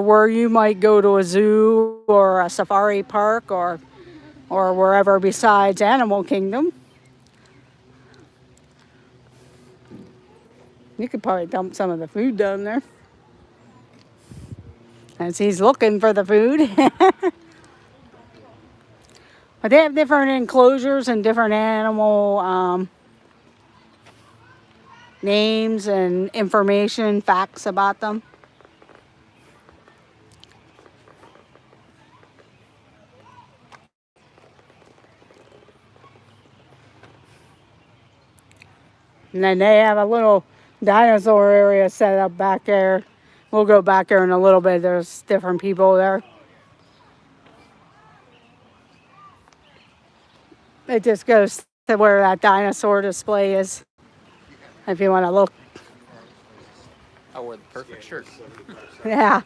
where you might go to a zoo or a safari park, or wherever besides Animal Kingdom. You could probably dump some of the food down there, as he's looking for the food. But they have different enclosures and different animal names and information, facts about them. And then they have a little dinosaur area set up back there. We'll go back there in a little bit. There's different people there. It just goes to where that dinosaur display is, if you want to look. I wore the perfect shirt. Yeah.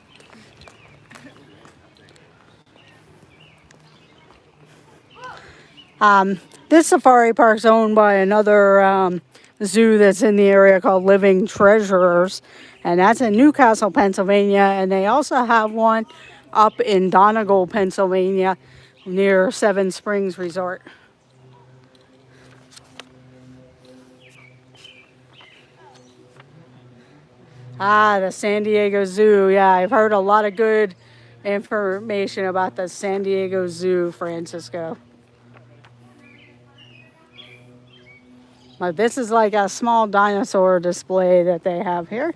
This safari park is owned by another zoo that's in the area called Living Treasures, and that's in Newcastle, Pennsylvania. And they also have one up in Donegal, Pennsylvania, near Seven Springs Resort. The San Diego Zoo. Yeah, I've heard a lot of good information about the San Diego Zoo, Francisco. But this is like a small dinosaur display that they have here.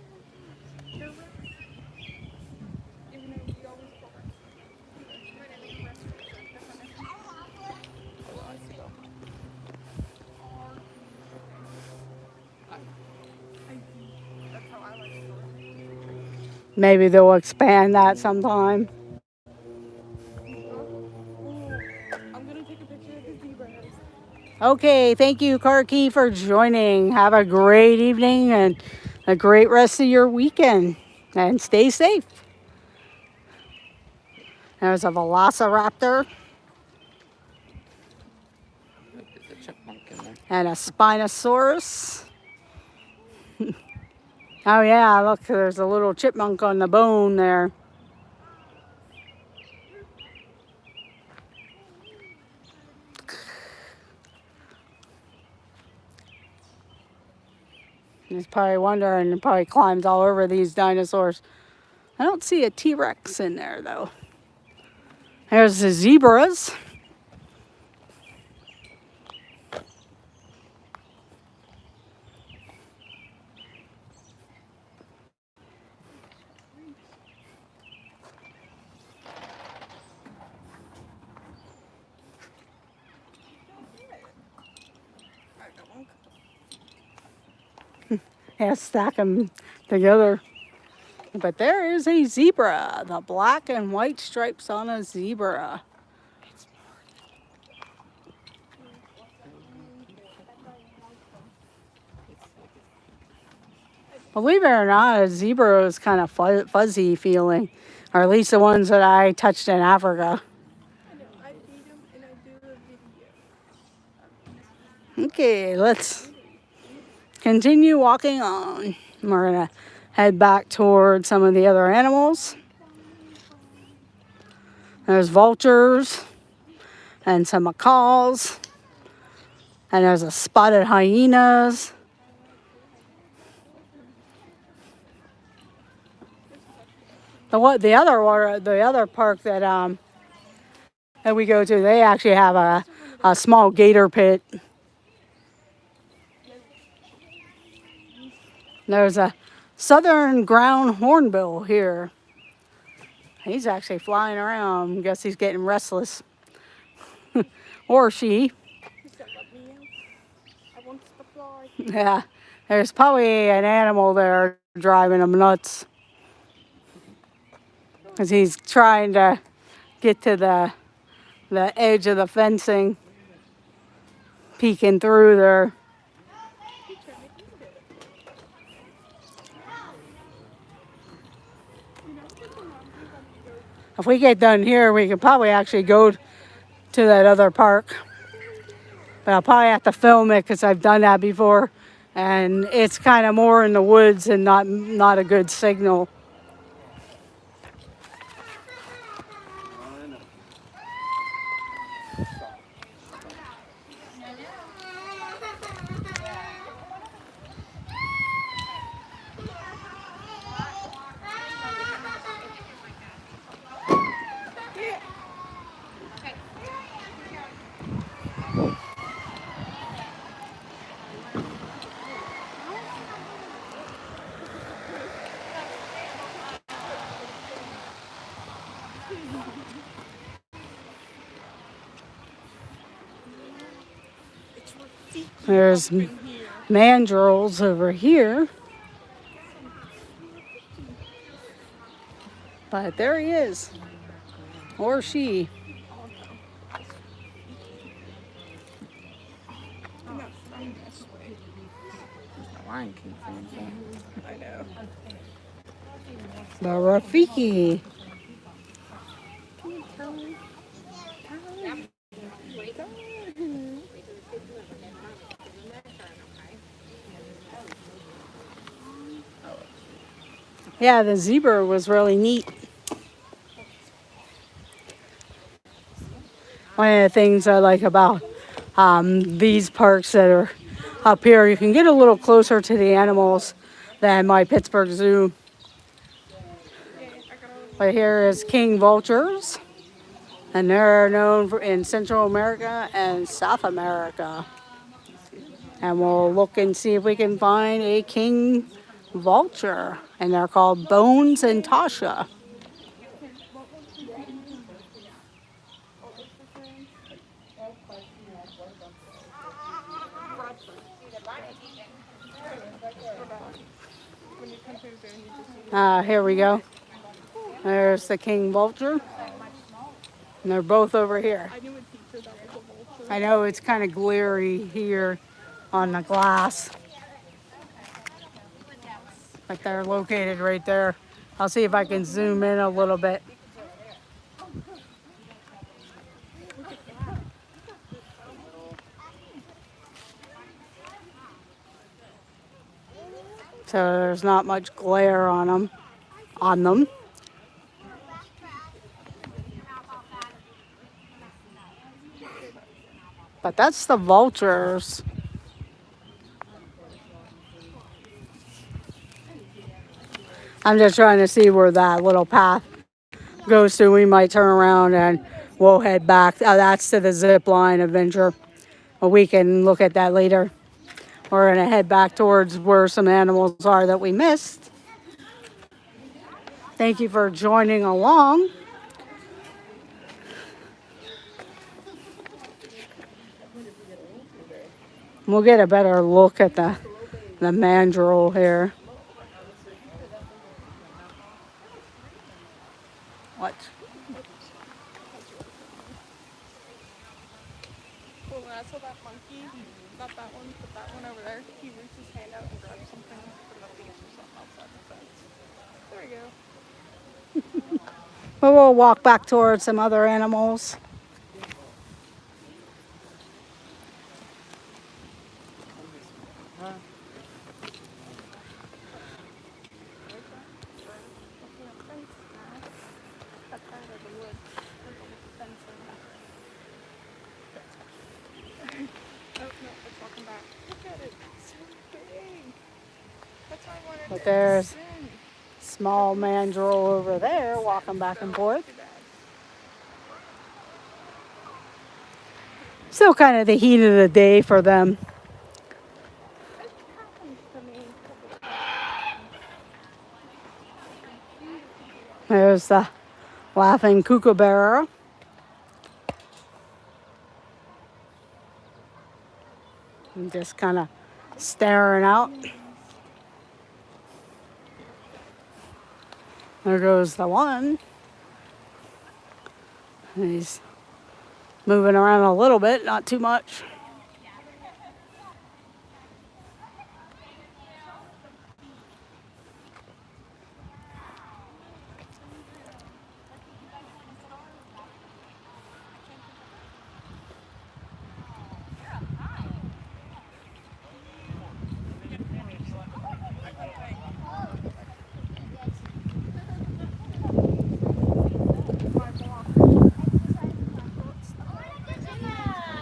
Maybe they'll expand that sometime. I'm gonna take a picture of the zebra. Okay, thank you, Karki, for joining. Have a great evening and a great rest of your weekend. And stay safe. There's a velociraptor There's a chipmunk in there. and a Spinosaurus. Oh yeah, look, there's a little chipmunk on the bone there. He's probably wondering, and probably climbs all over these dinosaurs. I don't see a T-Rex in there though. There's the zebras. Yeah, stack them together. But there is a zebra. The black and white stripes on a zebra. Believe it or not, a zebra is kind of fuzzy feeling, or at least the ones that I touched in Africa. I feed them and I do a video. Okay, let's continue walking on. We're gonna head back toward some of the other animals. There's vultures and some macaws, and there's a spotted hyenas. The other park that we go to, they actually have a small gator pit. There's a southern ground hornbill here. He's actually flying around. Guess he's getting restless. Or she. He's got let me out. I want to fly. Yeah. There's probably an animal there driving him nuts. Because he's trying to get to the edge of the fencing. Peeking through there. If we get done here, we could probably actually go to that other park. But I'll probably have to film it because I've done that before. And it's kind of more in the woods and not a good signal. There's mandrills over here. But there he is. Or she. Lion King fans, I know. The Rafiki. Yeah, the zebra was really neat. One of the things I like about these parks that are up here, you can get a little closer to the animals than my Pittsburgh Zoo. Right here is king vultures, and they're known in Central America and South America. And we'll look and see if we can find a king vulture, and they're called Bones and Tasha. Here we go. There's the king vulture. And they're both over here. I knew a teacher that was a vulture. I know it's kind of glary here on the glass. But they're located right there. I'll see if I can zoom in a little bit. So there's not much glare on them. But that's the vultures. I'm just trying to see where that little path goes to. We might turn around and we'll head back. Oh, that's to the zip line adventure. But we can look at that later. We're going to head back towards where some animals are that we missed. Thank you for joining along. We'll get a better look at the mandrill here. What? Well, when I saw that monkey, not that one, but that one over there, he reached his hand out and grabbed something from the leaves or something outside the fence. There we go. But we'll walk back towards some other animals. That part of the wood. There's almost a fence in there. Oh, no, it's walking back. Look at it. It's so big. That's why I wanted But to there's sing. small mandrill over there walking back and forth. Too bad. Still kind of the heat of the day for them. There's the laughing kookaburra. I'm just kind of staring out. There goes the one. He's moving around a little bit, not too much.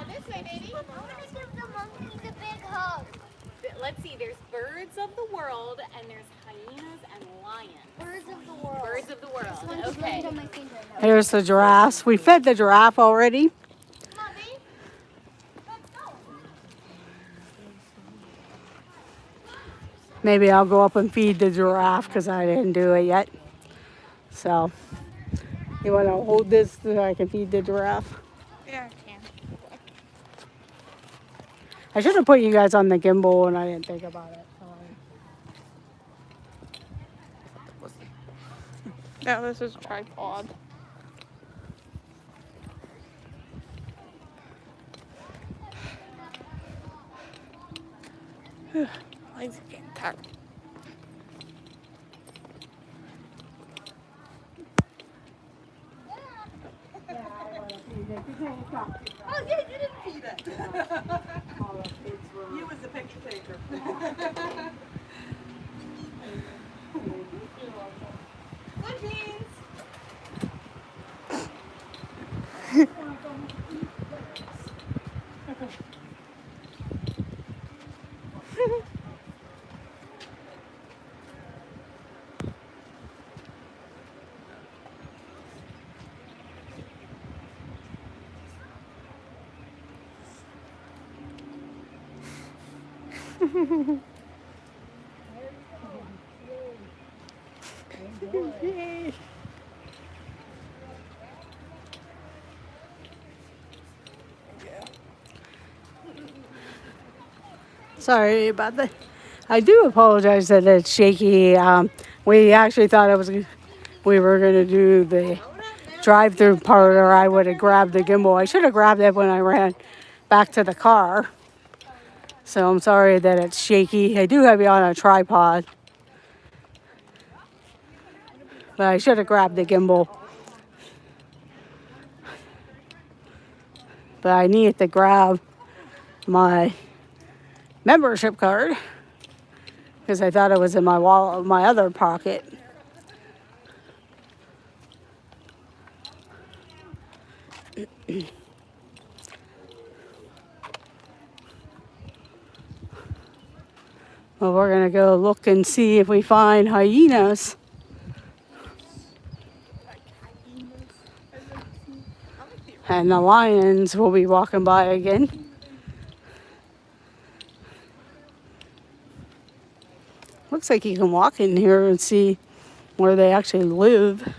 This way, baby. I want to give the monkeys a big hug. Let's see, there's birds of the world and there's hyenas and lions. Birds of the world. Birds of the world. Okay. On my finger now. Here's the giraffes. We fed the giraffe already. Come on, babe. Let's go. Maybe I'll go up and feed the giraffe because I didn't do it yet. So, you want to hold this so I can feed the giraffe? Yeah, I can. I should have put you guys on the gimbal and I didn't think about it. Yeah, this is a tripod. Legs are getting tired. Oh, yeah, you didn't feed it. You was the picture taker. Good beans. Yay. Sorry about that. I do apologize that it's shaky. We actually thought we were going to do the drive-through part, or I would have grabbed the gimbal. I should have grabbed it when I ran back to the car. So I'm sorry that it's shaky. I do have it on a tripod. But I should have grabbed the gimbal. But I needed to grab my membership card because I thought it was in my wallet, my other pocket. Well, we're gonna go look and see if we find hyenas. And the lions will be walking by again. Looks like you can walk in here and see where they actually live.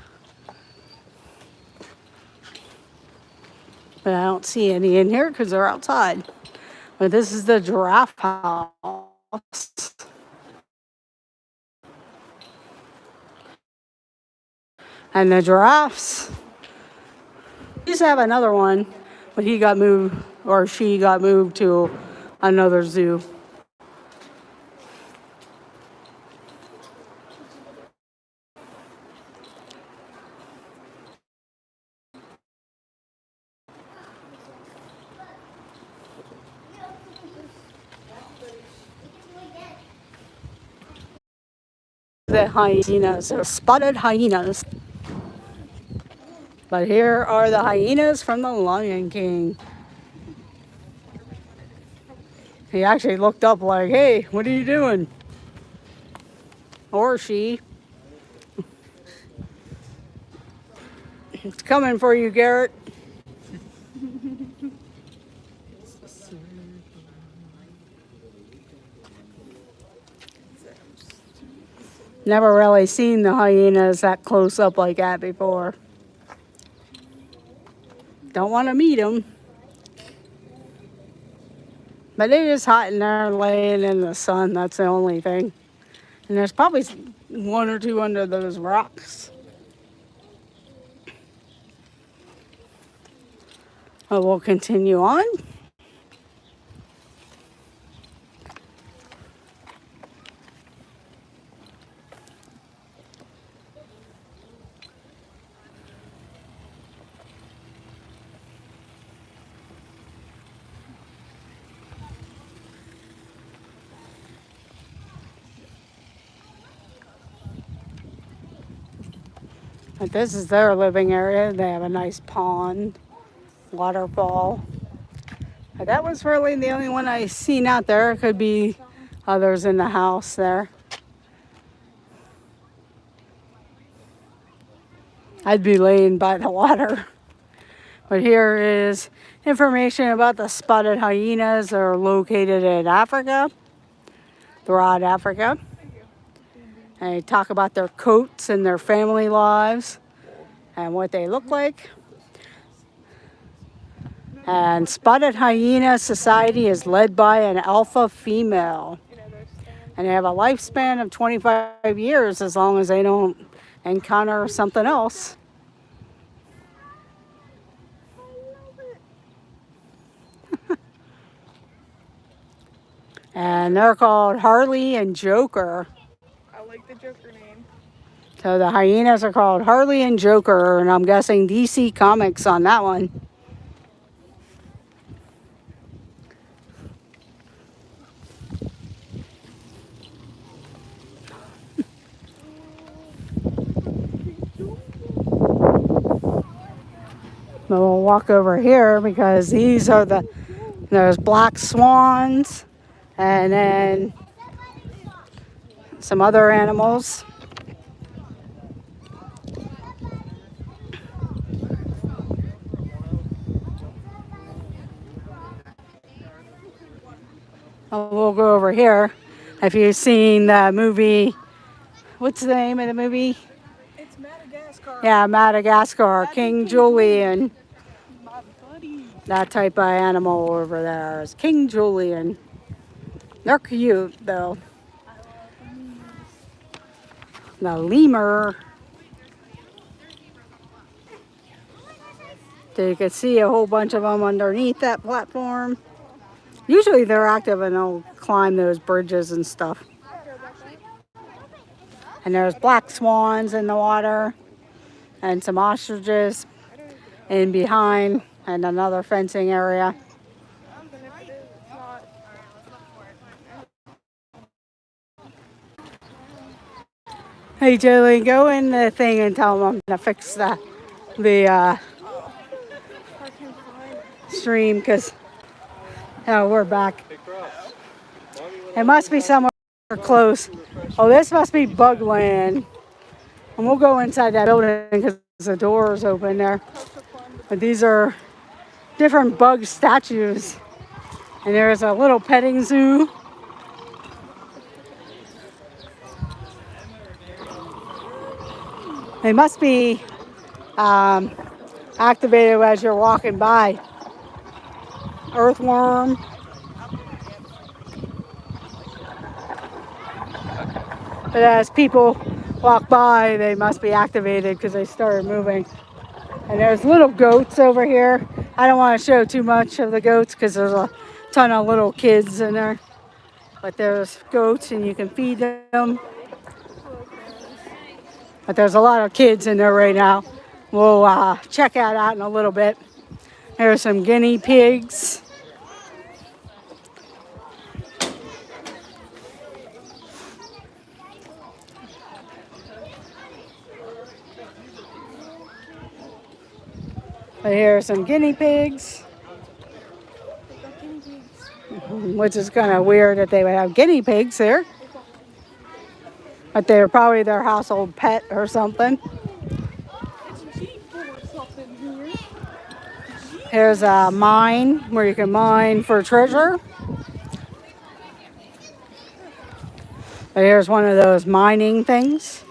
But I don't see any in here because they're outside. But this is the Giraffe House. And the giraffes. We used to have another one, but he got moved, or she got moved to another zoo. The hyenas, or spotted hyenas. But here are the hyenas from the Lion King. He actually looked up like, hey, what are you doing? Or she. It's coming for you, Garrett. Never really seen the hyenas that close up like that before. Don't want to meet them. But it is hot in there laying in the sun. That's the only thing. And there's probably one or two under those rocks. But we'll continue on. But this is their living area. They have a nice pond, waterfall. But that was really the only one I seen out there. It could be others in the house there. I'd be laying by the water. But here is information about the spotted hyenas that are located in Africa, throughout Africa. And they talk about their coats and their family lives and what they look like. And Spotted Hyena Society is led by an alpha female. And they have a lifespan of 25 years as long as they don't encounter something else. And they're called Harley and Joker. I like the Joker name. So the hyenas are called Harley and Joker, and I'm guessing DC Comics on that one. But we'll walk over here because these are there's black swans and then some other animals. We'll go over here. If you've seen the movie, what's the name of the movie? It's Madagascar. Yeah, Madagascar, King Julian. That type of animal over there is King Julian. They're cute though. The lemur. So you can see a whole bunch of them underneath that platform. Usually they're active and they'll climb those bridges and stuff. And there's black swans in the water and some ostriches in behind and another fencing area. Hey Jolene, go in the thing and tell them I'm gonna fix the stream because we're back. It must be somewhere close. Oh, this must be Bugland. And we'll go inside that building because the door is open there. But these are different bug statues. And there's a little petting zoo. They must be activated as you're walking by. Earthworm. But as people walk by, they must be activated because they started moving. And there's little goats over here. I don't want to show too much of the goats because there's a ton of little kids in there. But there's goats and you can feed them. But there's a lot of kids in there right now. We'll check that out in a little bit. There's some guinea pigs. But here are some guinea pigs. Which is kind of weird that they would have guinea pigs here. But they're probably their household pet or something. Here's a mine where you can mine for treasure. But here's one of those mining things.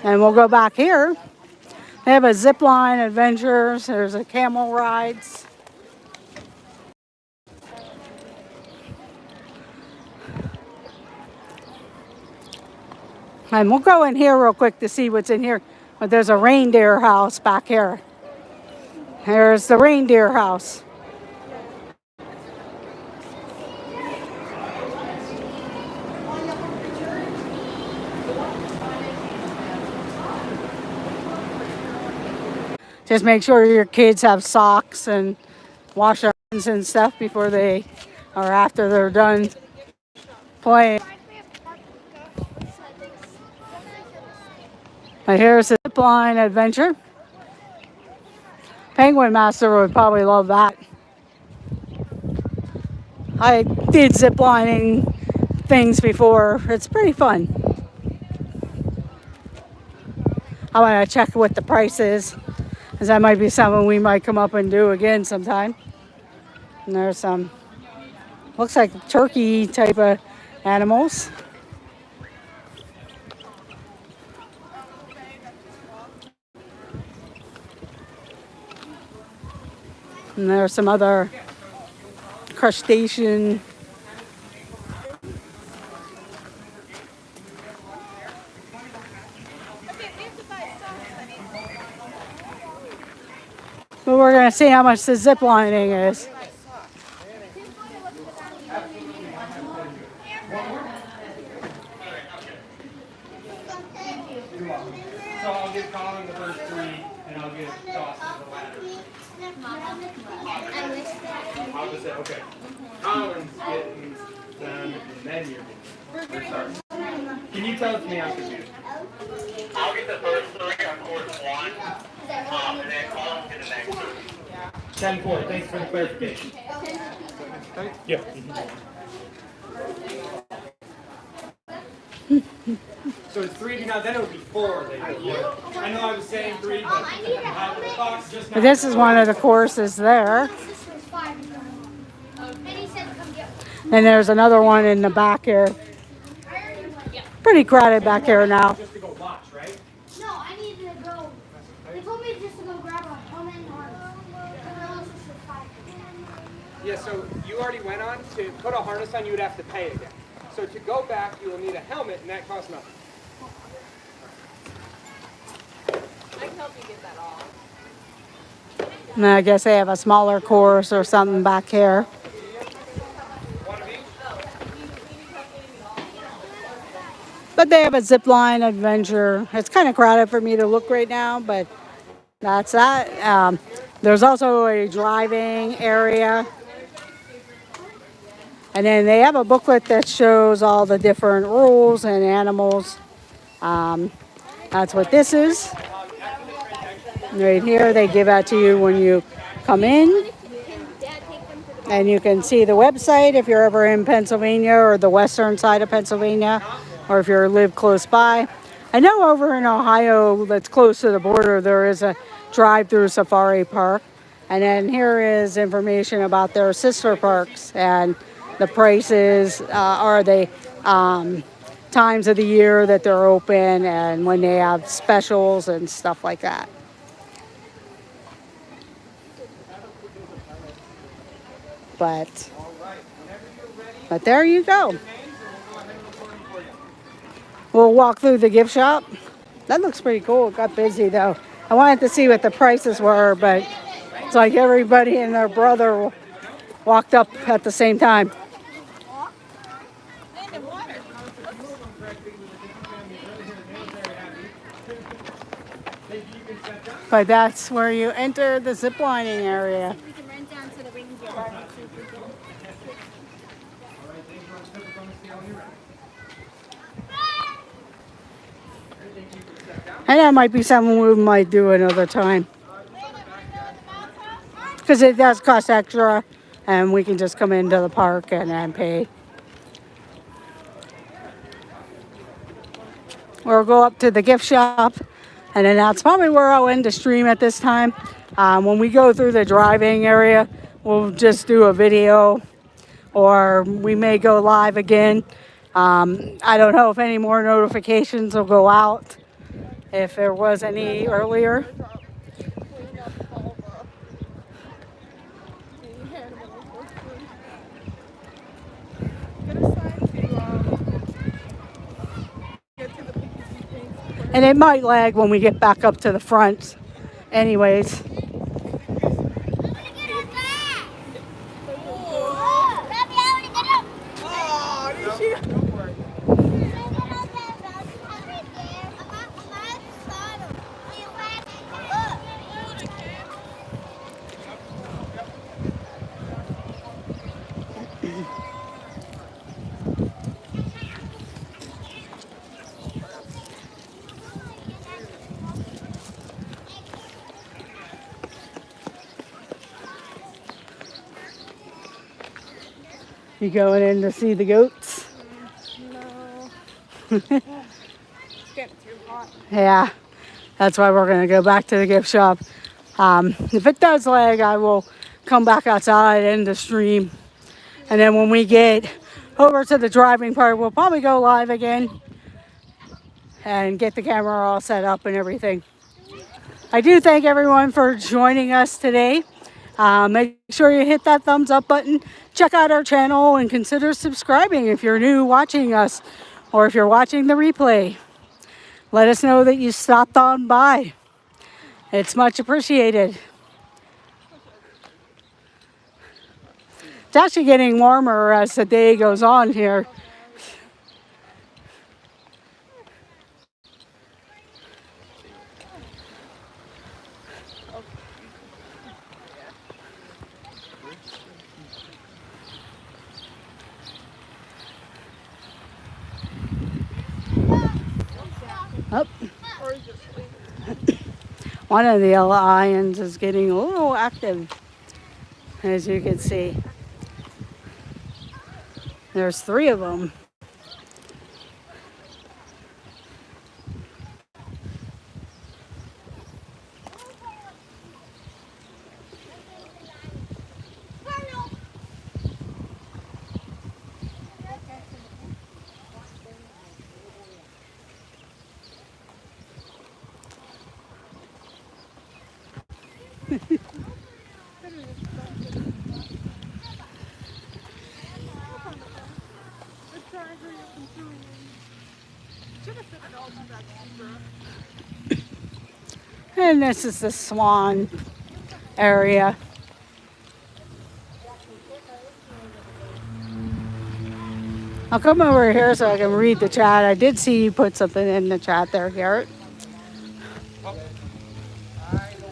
And we'll go back here. They have a zip line adventures. There's a camel rides. And we'll go in here real quick to see what's in here. But there's a reindeer house back here. Here's the reindeer house. Just make sure your kids have socks and wash their hands and stuff before they or after they're done playing. And here's the zip line adventure. Penguin Master would probably love that. I did zip lining things before. It's pretty fun. I want to check what the price is, because that might be something we might come up and do again sometime. And there's some, looks like turkey type of animals. And there's some other crustacean. But we're going to see how much the zip lining is. So I'll give Colin the first three, and I'll give Dawson the latter. I'll just say, okay. Colin's getting them, and then you're getting. Can you tell it to me after you? I'll get the first three on course one, and then Colin's get the next two. 10-4. Thanks for the clarification. Yeah. So it's 3 now, then it would be 4. I know I was saying 3, but I the box just now. This is one of the courses there. And there's another one in the back here. Pretty crowded back here now. Just to go watch, right? No, I need to go. They told me just to go grab a helmet and harness. Yeah, so you already went on. To put a harness on, you would have to pay again. So to go back, you will need a helmet, and that costs nothing. I can help you get that off. And I guess they have a smaller course or something back here. But they have a zip line adventure. It's kind of crowded for me to look right now, but that's that. There's also a driving area. And then they have a booklet that shows all the different rules and animals. That's what this is. Right here, they give that to you when you come in. And you can see the website if you're ever in Pennsylvania or the western side of Pennsylvania, or if you live close by. I know over in Ohio, that's close to the border, there is a drive-through safari park. And then here is information about their sister parks and the prices, or the times of the year that they're open and when they have specials and stuff like that. But But there you go. We'll walk through the gift shop. That looks pretty cool. It got busy though. I wanted to see what the prices were, but it's like everybody and their brother walked up at the same time. But that's where you enter the zip lining area. We can run down to the Reindeer House and see if we can. And that might be something we might do another time. Because it does cost extra, and we can just come into the park and then pay. We'll go up to the gift shop, and then that's probably where I'll end the stream at this time. When we go through the driving area, we'll just do a video, or we may go live again. I don't know if any more notifications will go out, if there was any earlier. And it might lag when we get back up to the front anyways. You going in to see the goats? No. It's getting too hot. Yeah, that's why we're going to go back to the gift shop. If it does lag, I will come back outside and the stream. And then when we get over to the driving part, we'll probably go live again and get the camera all set up and everything. I do thank everyone for joining us today. Make sure you hit that thumbs up button. Check out our channel and consider subscribing if you're new watching us or if you're watching the replay. Let us know that you stopped on by. It's much appreciated. It's actually getting warmer as the day goes on here. Oh. One of the lions is getting a little active, as you can see. There's 3 of them. And this is the swan area. I'll come over here so I can read the chat. I did see you put something in the chat there, Garrett. I don't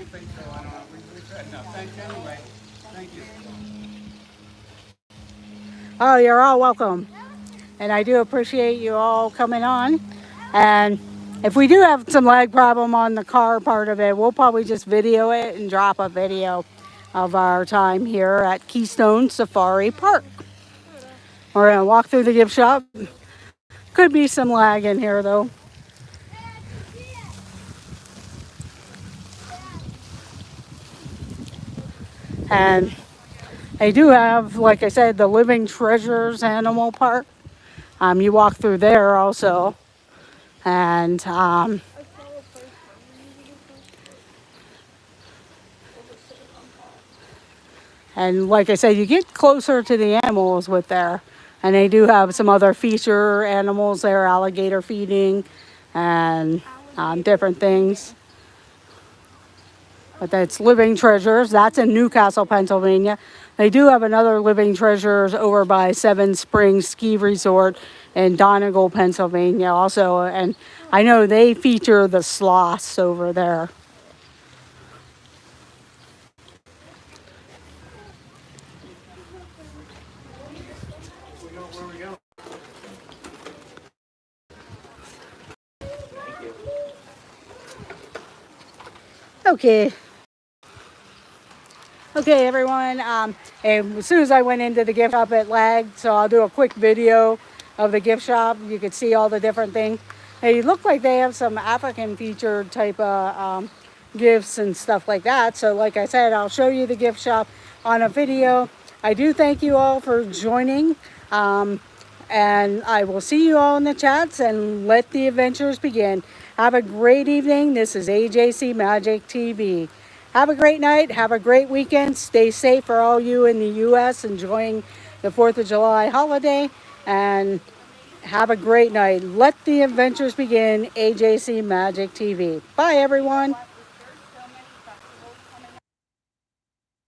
think so. I don't know. We said no. Thank you anyway. Thank you. Oh, you're all welcome. And I do appreciate you all coming on. And if we do have some lag problem on the car part of it, we'll probably just video it and drop a video of our time here at Keystone Safari Park. We're going to walk through the gift shop. Could be some lag in here though. And they do have, like I said, the Living Treasures Animal Park. You walk through there also. And like I said, you get closer to the animals with there. And they do have some other feature animals there, alligator feeding and different things. But that's Living Treasures. That's in Newcastle, Pennsylvania. They do have another Living Treasures over by Seven Springs Ski Resort in Donegal, Pennsylvania also. And I know they feature the sloths over there. Okay. Okay, everyone. And as soon as I went into the gift shop, it lagged, so I'll do a quick video of the gift shop. You can see all the different things. They look like they have some African featured type of gifts and stuff like that. So like I said, I'll show you the gift shop on a video. I do thank you all for joining. And I will see you all in the chats and let the adventures begin. Have a great evening. This is AJC Magic TV. Have a great night. Have a great weekend. Stay safe for all you in the U.S. enjoying the 4th of July holiday. And have a great night. Let the adventures begin. AJC Magic TV. Bye, everyone.